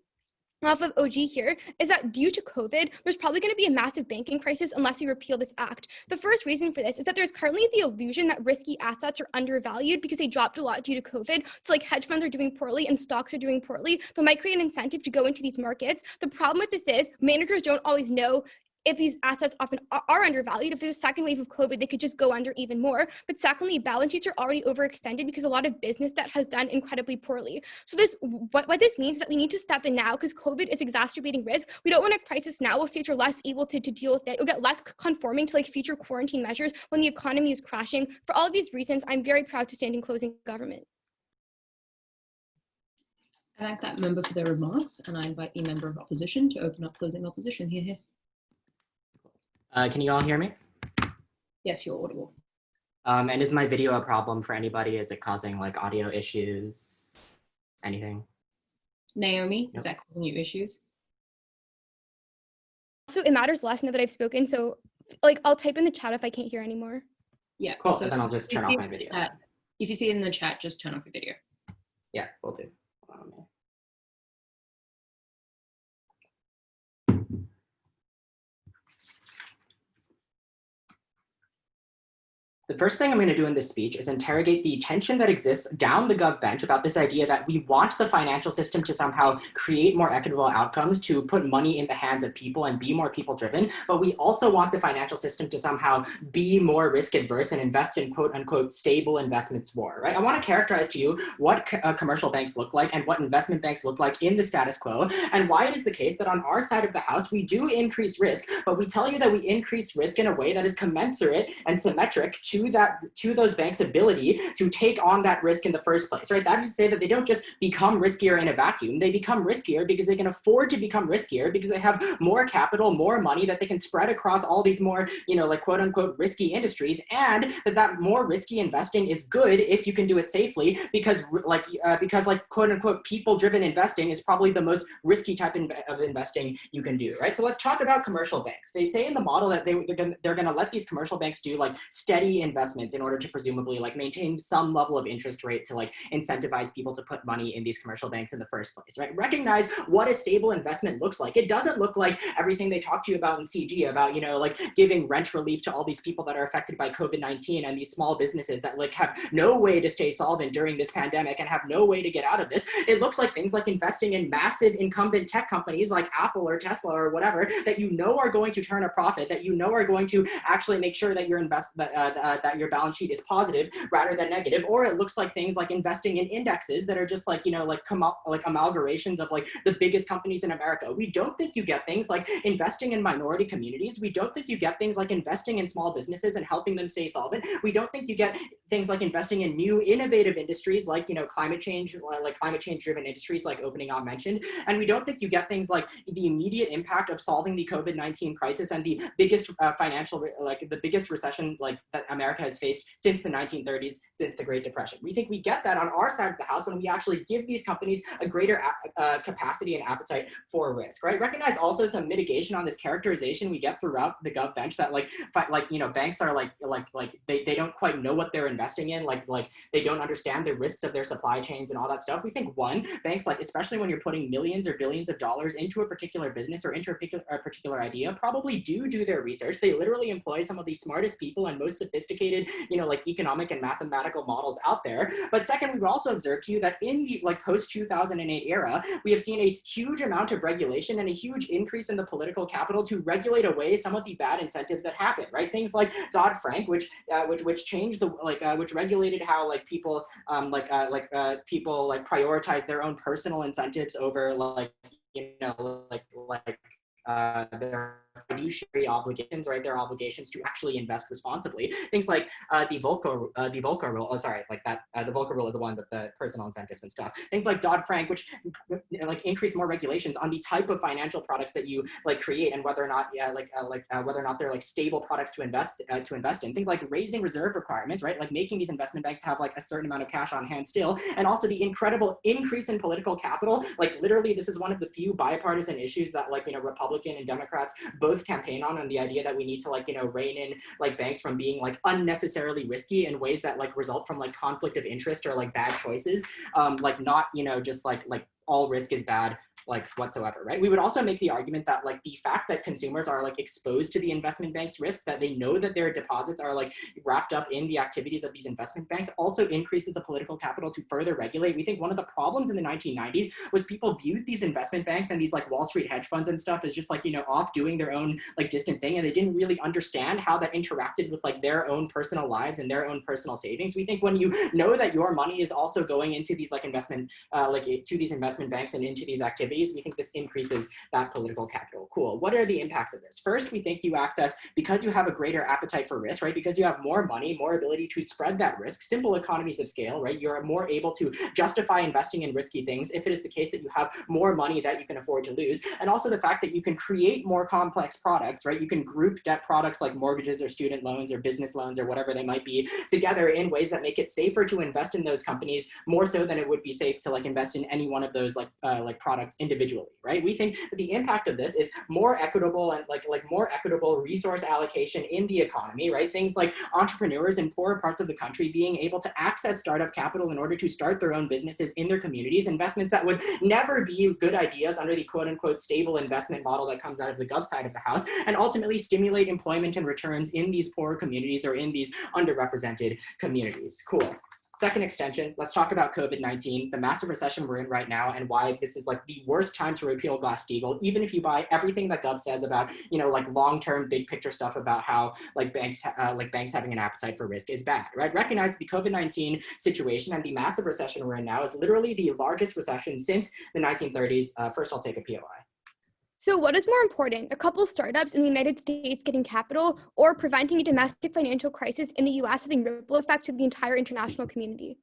off of OG here is that due to COVID, there's probably going to be a massive banking crisis unless we repeal this act. The first reason for this is that there's currently the illusion that risky assets are undervalued because they dropped a lot due to COVID. So like hedge funds are doing poorly and stocks are doing poorly. That might create an incentive to go into these markets. The problem with this is managers don't always know if these assets often are undervalued, if there's a second wave of COVID, they could just go under even more. But secondly, balance sheets are already overextended because a lot of business debt has done incredibly poorly. So what this means is that we need to step in now because COVID is exacerbating risk. We don't want a crisis now while states are less able to deal with it. You'll get less conforming to like future quarantine measures when the economy is crashing. For all of these reasons, I'm very proud to stand in closing government. I thank that member for their remarks, and I invite the member of opposition to open up closing opposition. Here. Can you all hear me? Yes, you're audible. And is my video a problem for anybody? Is it causing like audio issues? Anything? Naomi, Yep. Is that causing you issues? So it matters less now that I've spoken. So like I'll type in the chat if I can't hear anymore. Yeah. Cool, So then I'll just turn off my video. If you see it in the chat, just turn off your video. Yeah, we'll do. The first thing I'm going to do in this speech is interrogate the tension that exists down the gov bench about this idea that we want the financial system to somehow create more equitable outcomes, to put money in the hands of people and be more people driven, but we also want the financial system to somehow be more risk adverse and invest in quote unquote stable investments more, right? I want to characterize to you what commercial banks look like and what investment banks look like in the status quo, and why it is the case that on our side of the house, we do increase risk, but we tell you that we increase risk in a way that is commensurate and symmetric to those banks' ability to take on that risk in the first place, right? That is to say that they don't just become riskier in a vacuum. They become riskier because they can afford to become riskier because they have more capital, more money that they can spread across all these more, like quote unquote risky industries, and that more risky investing is good if you can do it safely because quote unquote people-driven investing is probably the most risky type of investing you can do, right? So let's talk about commercial banks. They say in the model that they're gonna let these commercial banks do like steady investments in order to presumably like maintain some level of interest rate to like incentivize people to put money in these commercial banks in the first place, right? Recognize what a stable investment looks like. It doesn't look like everything they talk to you about in CG about, like giving rent relief to all these people that are affected by COVID-19 and these small businesses that like have no way to stay solvent during this pandemic and have no way to get out of this. It looks like things like investing in massive incumbent tech companies like Apple or Tesla or whatever that are going to turn a profit, that are going to actually make sure that your that your balance sheet is positive rather than negative. Or it looks like things like investing in indexes that are just like amalgamations of like the biggest companies in America. We don't think you get things like investing in minority communities. We don't think you get things like investing in small businesses and helping them stay solvent. We don't think you get things like investing in new innovative industries like climate change driven industries like opening on mentioned. And we don't think you get things like the immediate impact of solving the COVID-19 crisis and the biggest the biggest recession like that America has faced since the 1930s, since the Great Depression. We think we get that on our side of the house when we actually give these companies a greater capacity and appetite for risk, right? Recognize also some mitigation on this characterization we get throughout the gov bench that banks are they don't quite know what they're investing in, like they don't understand the risks of their supply chains and all that stuff. We think banks, like especially when you're putting millions or billions of dollars into a particular business or into a particular idea, probably do their research. They literally employ some of the smartest people and most sophisticated, economic and mathematical models out there. But second, we've also observed to you that in the post-2008 era, we have seen a huge amount of regulation and a huge increase in the political capital to regulate away some of the bad incentives that happen, right? Things like Dodd-Frank, which changed which regulated how people prioritize their own personal incentives over their fiduciary obligations, right? Their obligations to actually invest responsibly. Things like the Volcker rule. The Volcker rule is the one with the personal incentives and stuff. Things like Dodd-Frank, which increase more regulations on the type of financial products that you create and whether or not whether or not they're stable products to invest in. Things like raising reserve requirements, right? Like making these investment banks have a certain amount of cash on hand still, and also the incredible increase in political capital. Literally, this is one of the few bipartisan issues that Republican and Democrats both campaign on the idea that we need to rein in banks from being unnecessarily risky in ways that result from conflict of interest or bad choices, not just all risk is bad like whatsoever, right? We would also make the argument that like the fact that consumers are like exposed to the investment bank's risk, that they know that their deposits are like wrapped up in the activities of these investment banks, also increases the political capital to further regulate. We think one of the problems in the 1990s was people viewed these investment banks and these like Wall Street hedge funds and stuff as just like, you know, off doing their own like distant thing, and they didn't really understand how that interacted with like their own personal lives and their own personal savings. We think when you know that your money is also going into these like investment, to these investment banks and into these activities, we think this increases that political capital. Cool. What are the impacts of this? First, we think you access, because you have a greater appetite for risk, right? Because you have more money, more ability to spread that risk, simple economies of scale, right? You're more able to justify investing in risky things if it is the case that you have more money that you can afford to lose. And also the fact that you can create more complex products, right? You can group debt products like mortgages or student loans or business loans or whatever they might be together in ways that make it safer to invest in those companies, more so than it would be safe to like invest in any one of those like products individually, right? We think that the impact of this is more equitable and like more equitable resource allocation in the economy, right? Things like entrepreneurs in poorer parts of the country being able to access startup capital in order to start their own businesses in their communities, investments that would never be good ideas under the quote unquote stable investment model that comes out of the gov side of the house, and ultimately stimulate employment and returns in these poorer communities or in these underrepresented communities. Cool. Second extension, let's talk about COVID-19, the massive recession we're in right now, and why this is like the worst time to repeal Glass-Steagall, even if you buy everything that Gov says about, you know, like long-term big picture stuff about how like banks having an appetite for risk is bad, right? Recognize the COVID-19 situation and the massive recession we're in now is literally the largest recession since the 1930s. First, I'll take a POI. So what is more important, a couple startups in the United States getting capital or preventing a domestic financial crisis in the US having ripple effect to the entire international community?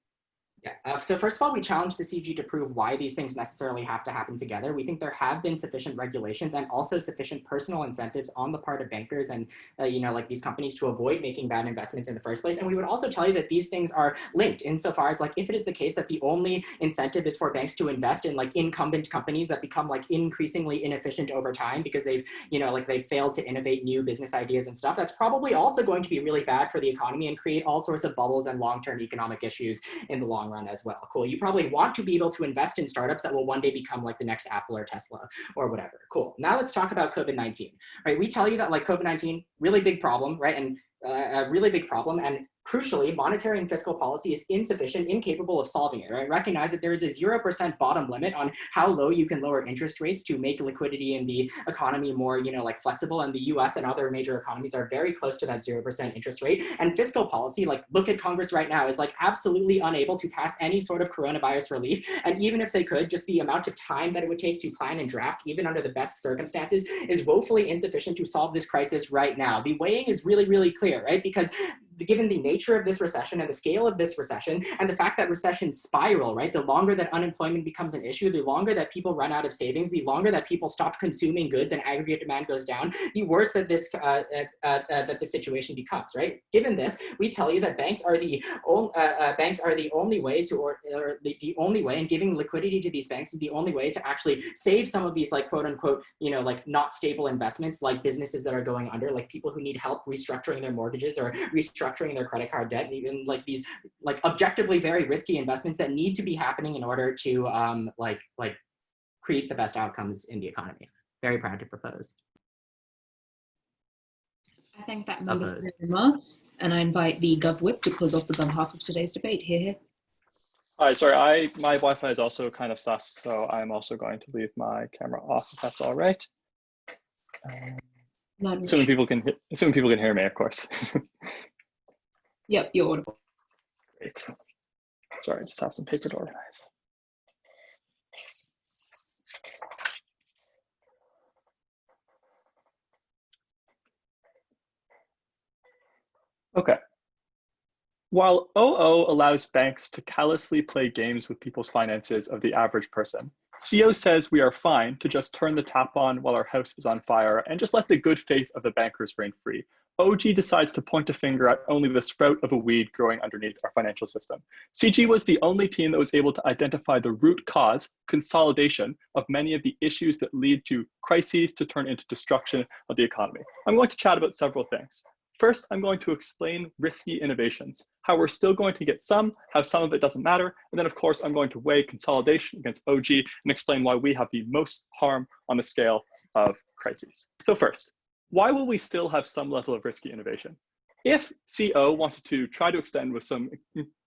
Yeah, so first of all, we challenge the CG to prove why these things necessarily have to happen together. We think there have been sufficient regulations and also sufficient personal incentives on the part of bankers and, you know, like these companies to avoid making bad investments in the first place. And we would also tell you that these things are linked insofar as like, if it is the case that the only incentive is for banks to invest in like incumbent companies that become like increasingly inefficient over time because they've, you know, like they've failed to innovate new business ideas and stuff, that's probably also going to be really bad for the economy and create all sorts of bubbles and long-term economic issues in the long run as well. Cool. You probably want to be able to invest in startups that will one day become like the next Apple or Tesla or whatever. Cool. Now let's talk about COVID-19, right? We tell you that like COVID-19, really big problem, right? And a really big problem. And crucially, monetary and fiscal policy is insufficient, incapable of solving it, right? Recognize that there is a 0% bottom limit on how low you can lower interest rates to make liquidity in the economy more, you know, like flexible. And the US and other major economies are very close to that 0% interest rate. And fiscal policy, like look at Congress right now, is like absolutely unable to pass any sort of coronavirus relief. And even if they could, just the amount of time that it would take to plan and draft, even under the best circumstances, is woefully insufficient to solve this crisis right now. The weighing is really, really clear, right? Because given the nature of this recession and the scale of this recession and the fact that recessions spiral, right? The longer that unemployment becomes an issue, the longer that people run out of savings, the longer that people stop consuming goods and aggregate demand goes down, the worse that this situation becomes, right? Given this, we tell you that banks are the only way to, or the only way, and giving liquidity to these banks is the only way to actually save some of these like quote unquote, you know, like not stable investments, like businesses that are going under, like people who need help restructuring their mortgages or restructuring their credit card debt, and even like these like objectively very risky investments that need to be happening in order to like create the best outcomes in the economy. Very proud to propose. I thank that member for his remarks, and I invite the Gov Whip to close off the Gov half of today's debate. Here. Hi, sorry, my Wi-Fi is also kind of sus, so I'm also going to leave my camera off if that's all right. Assuming people can hear me, of course. Yep, you're audible. Great. Sorry, I just have some paper to organize. Okay. While OO allows banks to callously play games with people's finances of the average person, CO says we are fine to just turn the tap on while our house is on fire and just let the good faith of the bankers reign free. OG decides to point a finger at only the sprout of a weed growing underneath our financial system. CG was the only team that was able to identify the root cause, consolidation, of many of the issues that lead to crises to turn into destruction of the economy. I'm going to chat about several things. first, I'm going to explain risky innovations, how we're still going to get some, how some of it doesn't matter. And then of course, I'm going to weigh consolidation against OG and explain why we have the most harm on the scale of crises. So first, why will we still have some level of risky innovation? If CO wanted to try to extend with some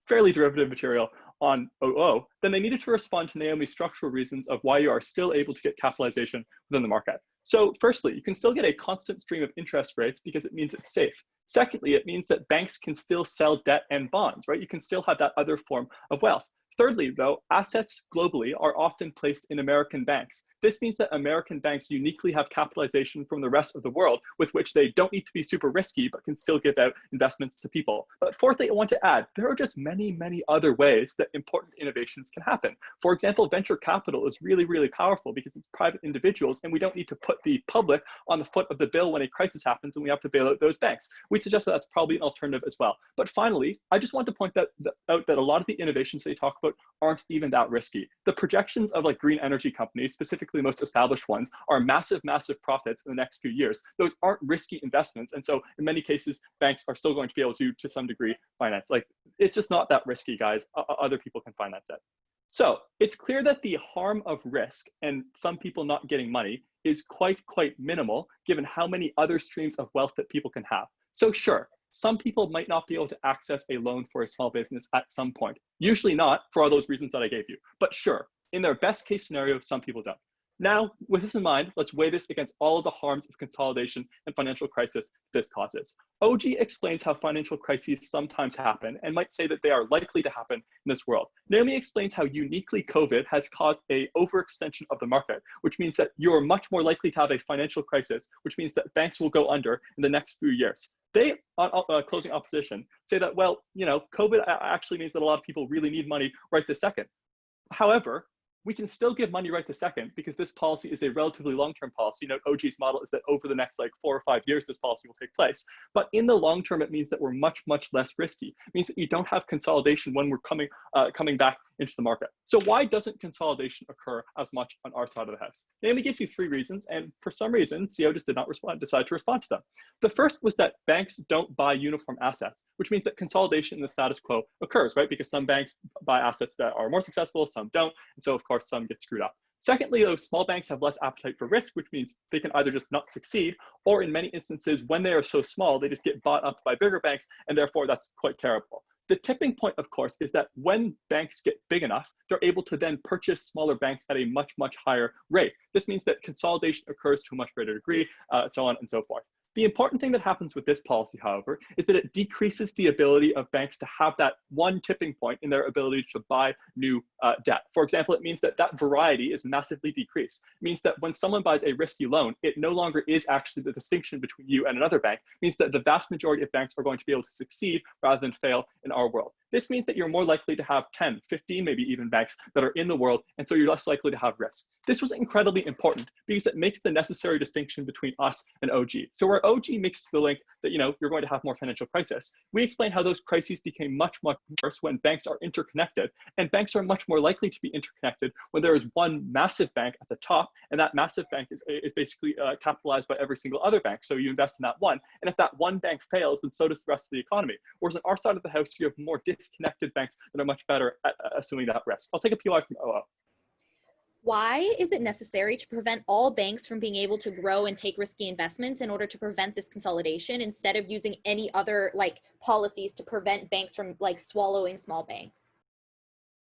fairly derivative material on OO, then they needed to respond to Naomi's structural reasons of why you are still able to get capitalization within the market. So firstly, you can still get a constant stream of interest rates because it means it's safe. Secondly, it means that banks can still sell debt and bonds, right? You can still have that other form of wealth. Thirdly, though, assets globally are often placed in American banks. This means that American banks uniquely have capitalization from the rest of the world with which they don't need to be super risky, but can still give out investments to people. But fourthly, I want to add, there are just many, many other ways that important innovations can happen. For example, venture capital is really, really powerful because it's private individuals and we don't need to put the public on the foot of the bill when a crisis happens and we have to bail out those banks. We suggest that that's probably an alternative as well. But finally, I just want to point out that a lot of the innovations they talk about aren't even that risky. The projections of like green energy companies, specifically most established ones, are massive, massive profits in the next few years. Those aren't risky investments. And so in many cases, banks are still going to be able to some degree, finance. Like, it's just not that risky, guys. Other people can finance it. So it's clear that the harm of risk and some people not getting money is quite minimal, given how many other streams of wealth that people can have. So sure, some people might not be able to access a loan for a small business at some point. Usually not, for all those reasons that I gave you. But sure, in their best case scenario, some people don't. Now, with this in mind, let's weigh this against all of the harms of consolidation and financial crisis this causes. OG explains how financial crises sometimes happen and might say that they are likely to happen in this world. Naomi explains how uniquely COVID has caused an overextension of the market, which means that you're much more likely to have a financial crisis, which means that banks will go under in the next few years. They, on closing opposition, say that, well, you know, COVID actually means that a lot of people really need money right this second. However, we can still give money right this second because this policy is a relatively long-term policy. You know, OG's model is that over the next like 4 or 5 years, this policy will take place. But in the long term, it means that we're much less risky. It means that you don't have consolidation when we're coming back into the market. So why doesn't consolidation occur as much on our side of the house? Naomi gives you 3 reasons, and for some reason, CO just did not decide to respond to them. The first was that banks don't buy uniform assets, which means that consolidation in the status quo occurs, right? Because some banks buy assets that are more successful, some don't, and so of course some get screwed up. Secondly, those small banks have less appetite for risk, which means they can either just not succeed, or in many instances, when they are so small, they just get bought up by bigger banks, and therefore that's quite terrible. The tipping point, of course, is that when banks get big enough, they're able to then purchase smaller banks at a much higher rate. This means that consolidation occurs to a much greater degree, so on and so forth. The important thing that happens with this policy, however, is that it decreases the ability of banks to have that one tipping point in their ability to buy new debt. For example, it means that that variety is massively decreased. It means that when someone buys a risky loan, it no longer is actually the distinction between you and another bank. It means that the vast majority of banks are going to be able to succeed rather than fail in our world. This means that you're more likely to have 10, 15, maybe even banks that are in the world, and so you're less likely to have risk. This was incredibly important because it makes the necessary distinction between us and OG. So where OG makes the link that, you know, you're going to have more financial crisis, we explain how those crises became much worse when banks are interconnected, and banks are much more likely to be interconnected when there is one massive bank at the top, and that massive bank is basically capitalized by every single other bank. So you invest in that one, and if that one bank fails, then so does the rest of the economy. Whereas on our side of the house, you have more disconnected banks that are much better at assuming that risk. I'll take a POI from OO. Why is it necessary to prevent all banks from being able to grow and take risky investments in order to prevent this consolidation, instead of using any other like policies to prevent banks from like swallowing small banks?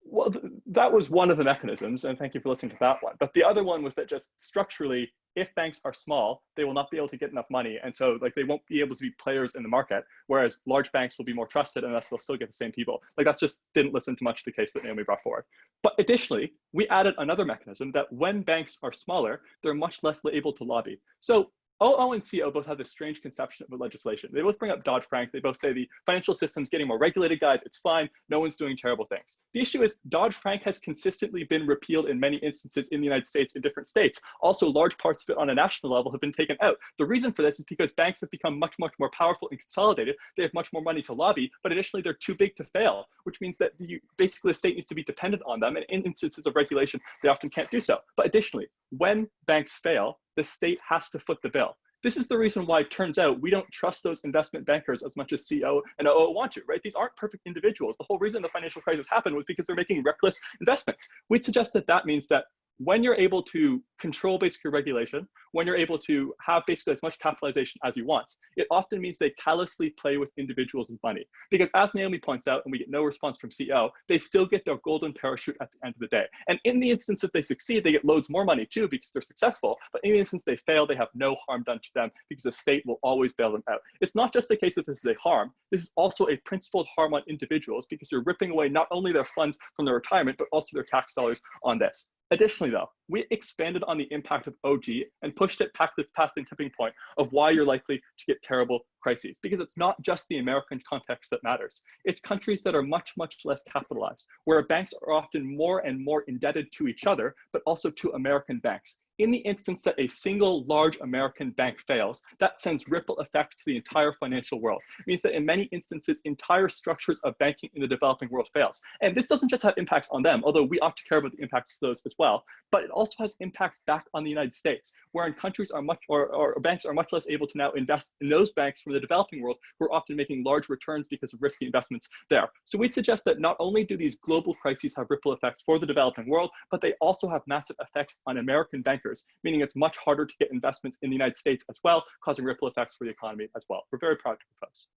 Well, that was one of the mechanisms, and thank you for listening to that one. But the other one was that just structurally, if banks are small, they will not be able to get enough money. And so like they won't be able to be players in the market, whereas large banks will be more trusted and thus they'll still get the same people. Like that's just didn't listen to much of the case that Naomi brought forward. But additionally, we added another mechanism that when banks are smaller, they're much less able to lobby. So OO and CO both have this strange conception of legislation. They both bring up Dodd-Frank. They both say the financial system's getting more regulated, guys. It's fine. No one's doing terrible things. The issue is Dodd-Frank has consistently been repealed in many instances in the United States in different states. Also, large parts of it on a national level have been taken out. The reason for this is because banks have become much more powerful and consolidated. They have much more money to lobby, but additionally, they're too big to fail, which means that basically the state needs to be dependent on them. And in instances of regulation, they often can't do so. But additionally, when banks fail, the state has to foot the bill. This is the reason why it turns out we don't trust those investment bankers as much as CO and OO want to, right? These aren't perfect individuals. The whole reason the financial crisis happened was because they're making reckless investments. We'd suggest that that means that when you're able to control basically regulation, when you're able to have basically as much capitalization as you want, it often means they callously play with individuals' money. Because as Naomi points out, and we get no response from CO, they still get their golden parachute at the end of the day. And in the instance that they succeed, they get loads more money too because they're successful. But in the instance they fail, they have no harm done to them because the state will always bail them out. It's not just the case that this is a harm, this is also a principled harm on individuals because you're ripping away not only their funds from their retirement, but also their tax dollars on this. Additionally, though, we expanded on the impact of OG and pushed it past the tipping point of why you're likely to get terrible crises, because it's not just the American context that matters. It's countries that are much, much less capitalized, where banks are often more and more indebted to each other, but also to American banks. In the instance that a single large American bank fails, that sends ripple effects to the entire financial world. It means that in many instances, entire structures of banking in the developing world fails. And this doesn't just have impacts on them, although we ought to care about the impacts of those as well, but it also has impacts back on the United States, wherein countries are much, or banks are much less able to now invest in those banks from the developing world who are often making large returns because of risky investments there. So we'd suggest that not only do these global crises have ripple effects for the developing world, but they also have massive effects on American bankers, meaning it's much harder to get investments in the United States as well, causing ripple effects for the economy as well. We're very proud to propose.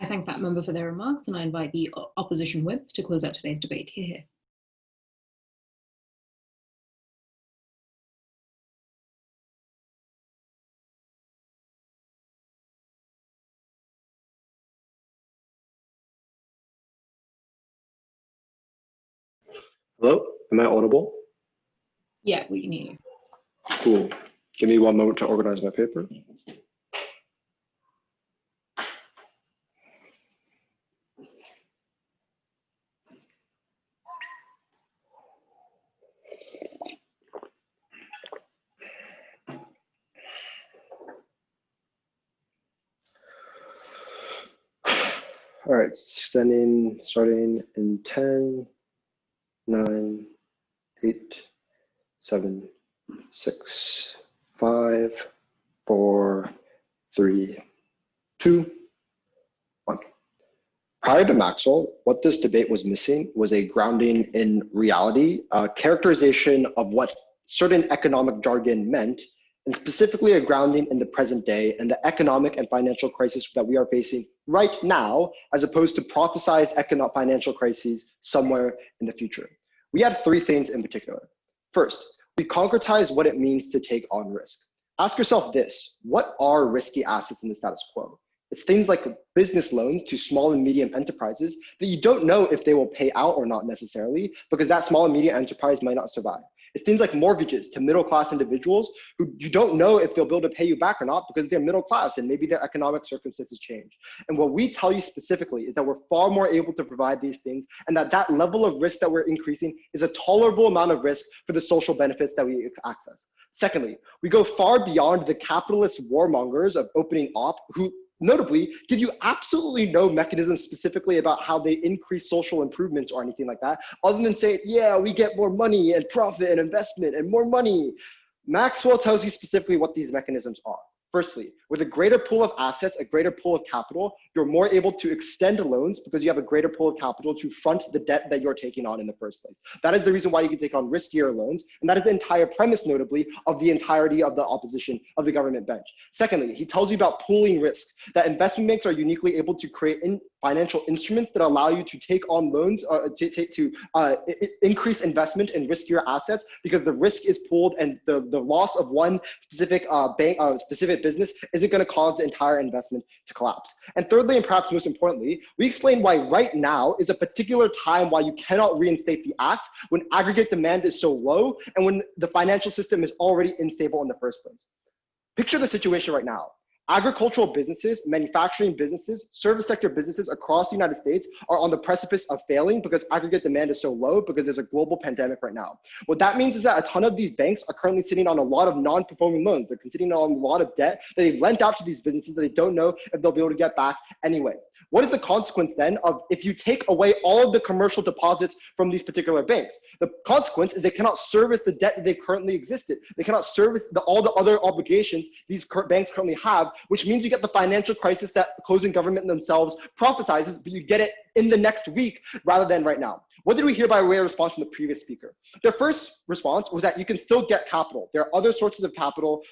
I thank that member for their remarks, and I invite the opposition whip to close out today's debate. Hear, hear. Hello, am I audible? Yeah, we can hear you. Cool. Give me one moment to organize my paper. All right, starting in 10, 9, 8, 7, 6, 5, 4, 3, 2, 1. Prior to Maxwell, what this debate was missing was a grounding in reality, a characterization of what certain economic jargon meant, and specifically a grounding in the present day and the economic and financial crisis that we are facing right now, as opposed to prophesized financial crises somewhere in the future. We had 3 things in particular. First, we concretize what it means to take on risk. Ask yourself this: what are risky assets in the status quo? It's things like business loans to small and medium enterprises that you don't know if they will pay out or not necessarily, because that small and medium enterprise might not survive. It's things like mortgages to middle-class individuals who you don't know if they'll be able to pay you back or not because they're middle class and maybe their economic circumstances change. And what we tell you specifically is that we're far more able to provide these things, and that level of risk that we're increasing is a tolerable amount of risk for the social benefits that we access. Secondly, we go far beyond the capitalist warmongers of opening op who notably give you absolutely no mechanism specifically about how they increase social improvements or anything like that, other than saying, yeah, we get more money and profit and investment and more money. Maxwell tells you specifically what these mechanisms are. Firstly, with a greater pool of assets, a greater pool of capital, you're more able to extend loans because you have a greater pool of capital to front the debt that you're taking on in the first place. That is the reason why you can take on riskier loans, and that is the entire premise, notably, of the entirety of the opposition of the government bench. Secondly, he tells you about pooling risks, that investment banks are uniquely able to create financial instruments that allow you to take on loans, increase investment in riskier assets because the risk is pooled and the loss of one specific specific business isn't going to cause the entire investment to collapse. And thirdly, and perhaps most importantly, we explain why right now is a particular time why you cannot reinstate the act when aggregate demand is so low and when the financial system is already unstable in the first place. Picture the situation right now. Agricultural businesses, manufacturing businesses, service sector businesses across the United States are on the precipice of failing because aggregate demand is so low because there's a global pandemic right now. What that means is that a ton of these banks are currently sitting on a lot of non-performing loans. They're sitting on a lot of debt that they've lent out to these businesses that they don't know if they'll be able to get back anyway. What is the consequence then of if you take away all of the commercial deposits from these particular banks? The consequence is they cannot service the debt that they currently existed. They cannot service all the other obligations these banks currently have, which means you get the financial crisis that closing government themselves prophesizes, but you get it in the next week rather than right now. What did we hear by way of response from the previous speaker? Their first response was that you can still get capital. There are other sources of capital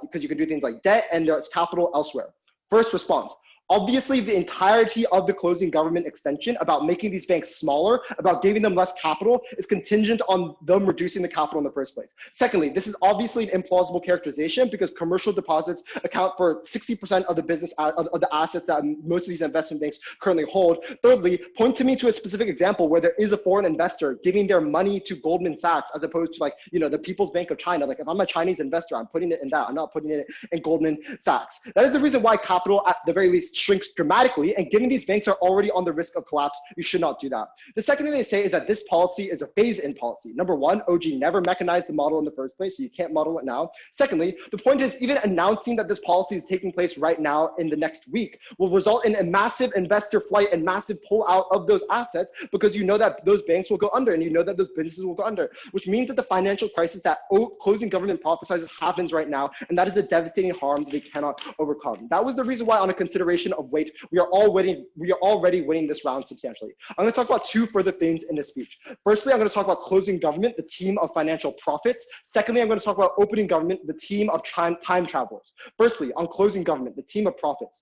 because you can do things like debt, and there's capital elsewhere. First response. Obviously, the entirety of the closing government extension about making these banks smaller, about giving them less capital, is contingent on them reducing the capital in the first place. Secondly, this is obviously an implausible characterization because commercial deposits account for 60% of the business of the assets that most of these investment banks currently hold. Thirdly, point to me to a specific example where there is a foreign investor giving their money to Goldman Sachs as opposed to like, the People's Bank of China. Like if I'm a Chinese investor, I'm putting it in that. I'm not putting it in Goldman Sachs. That is the reason why capital at the very least shrinks dramatically, and given these banks are already on the risk of collapse, you should not do that. The second thing they say is that this policy is a phase-in policy. Number one, OG never mechanized the model in the first place, so you can't model it now. Secondly, the point is even announcing that this policy is taking place right now in the next week will result in a massive investor flight and massive pull out of those assets because you know that those banks will go under and you know that those businesses will go under, which means that the financial crisis that closing government prophesizes happens right now, and that is a devastating harm that they cannot overcome. That was the reason why, on a consideration of weight, we are already winning this round substantially. I'm going to talk about two further things in this speech. Firstly, I'm going to talk about closing government, the team of financial profits. Secondly, I'm going to talk about opening government, the team of time travelers. Firstly, on closing government, the team of profits.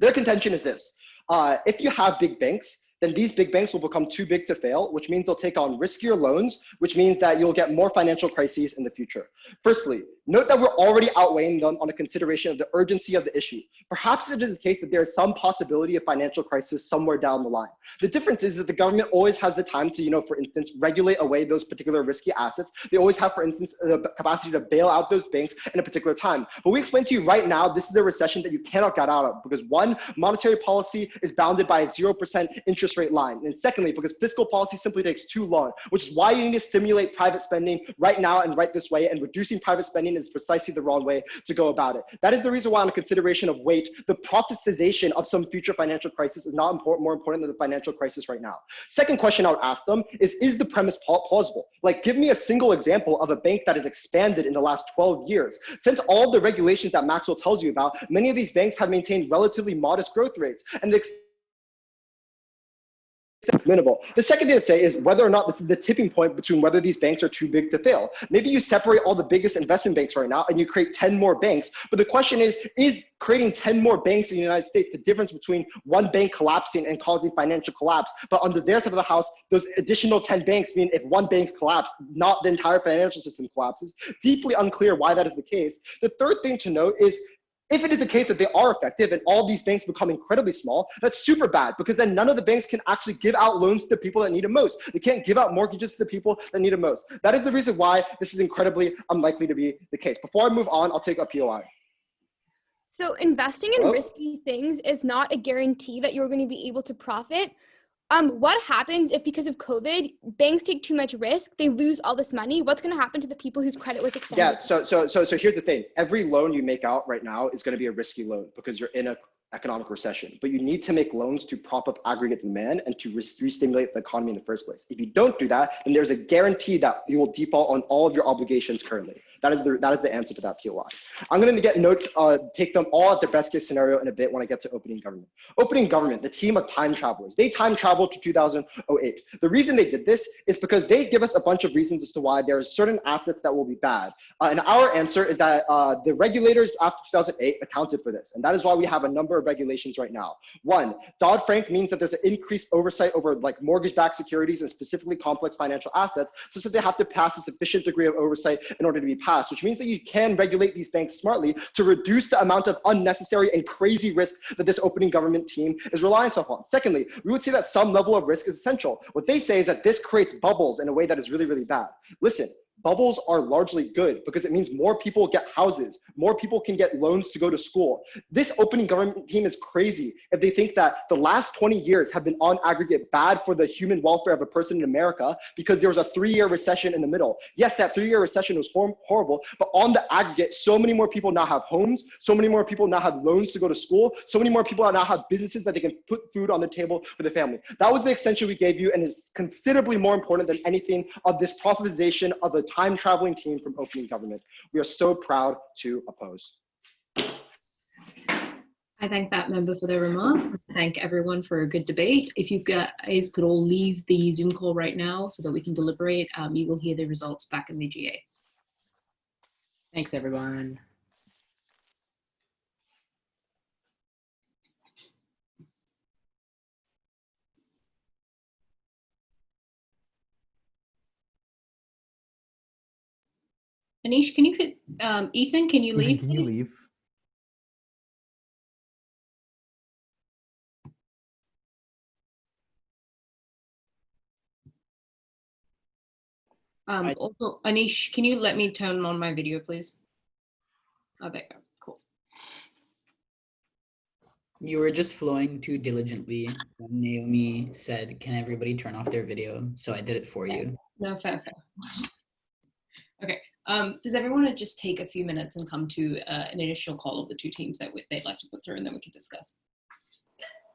Their contention is this. If you have big banks, then these big banks will become too big to fail, which means they'll take on riskier loans, which means that you'll get more financial crises in the future. Firstly, note that we're already outweighing them on a consideration of the urgency of the issue. Perhaps it is the case that there is some possibility of financial crisis somewhere down the line. The difference is that the government always has the time to, for instance, regulate away those particular risky assets. They always have, for instance, the capacity to bail out those banks in a particular time. But we explained to you right now, this is a recession that you cannot get out of because one, monetary policy is bounded by a 0% interest rate line. And secondly, because fiscal policy simply takes too long, which is why you need to stimulate private spending right now and right this way, and reducing private spending is precisely the wrong way to go about it. That is the reason why, on a consideration of weight, the prophetization of some future financial crisis is not more important than the financial crisis right now. Second question I would ask them is the premise plausible? Like, give me a single example of a bank that has expanded in the last 12 years. Since all the regulations that Maxwell tells you about, many of these banks have maintained relatively modest growth rates, and minimal. The second thing to say is whether or not this is the tipping point between whether these banks are too big to fail. Maybe you separate all the biggest investment banks right now and you create 10 more banks. But the question is creating 10 more banks in the United States the difference between one bank collapsing and causing financial collapse? But under their side of the house, those additional 10 banks mean if one bank's collapsed, not the entire financial system collapses. Deeply unclear why that is the case. The third thing to note is if it is the case that they are effective and all these banks become incredibly small, that's super bad because then none of the banks can actually give out loans to the people that need it most. They can't give out mortgages to the people that need it most. That is the reason why this is incredibly unlikely to be the case. Before I move on, I'll take a POI. So investing in risky things is not a guarantee that you're going to be able to profit. What happens if, because of COVID, banks take too much risk, they lose all this money? What's going to happen to the people whose credit was extended? Yeah, so here's the thing. Every loan you make out right now is going to be a risky loan because you're in an economic recession. But you need to make loans to prop up aggregate demand and to re-stimulate the economy in the first place. If you don't do that, then there's a guarantee that you will default on all of your obligations currently. That is the answer to that POI. I'm going to take them all at their best case scenario in a bit when I get to opening government. Opening government, the team of time travelers. They time traveled to 2008. The reason they did this is because they give us a bunch of reasons as to why there are certain assets that will be bad. And our answer is that the regulators after 2008 accounted for this. And that is why we have a number of regulations right now. One, Dodd-Frank means that there's an increased oversight over like mortgage-backed securities and specifically complex financial assets, such that they have to pass a sufficient degree of oversight in order to be passed, which means that you can regulate these banks smartly to reduce the amount of unnecessary and crazy risk that this opening government team is reliant upon. Secondly, we would say that some level of risk is essential. What they say is that this creates bubbles in a way that is really, really bad. Listen, bubbles are largely good because it means more people get houses, more people can get loans to go to school. This opening government team is crazy if they think that the last 20 years have been on aggregate bad for the human welfare of a person in America because there was a 3-year recession in the middle. Yes, that 3-year recession was horrible, but on the aggregate, so many more people now have homes, so many more people now have loans to go to school, so many more people now have businesses that they can put food on the table for the family. That was the extension we gave you, and it's considerably more important than anything of this privatization of the time traveling team from opening government. We are so proud to oppose. I thank that member for their remarks. I thank everyone for a good debate. If you guys could all leave the Zoom call right now so that we can deliberate, you will hear the results back in the GA. Thanks, everyone. Anish, can you, Ethan, can you leave? Can you leave? Also, Anish, can you let me turn on my video, please? Oh, there you go. Cool. You were just flowing too diligently when Naomi said, can everybody turn off their video? So I did it for you. No, fair. Okay. Does everyone just take a few minutes and come to an initial call of the two teams that they'd like to put through, and then we can discuss?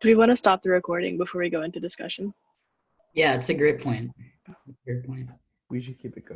Do we want to stop the recording before we go into discussion? Yeah, it's a great point. Great point. We should keep it going.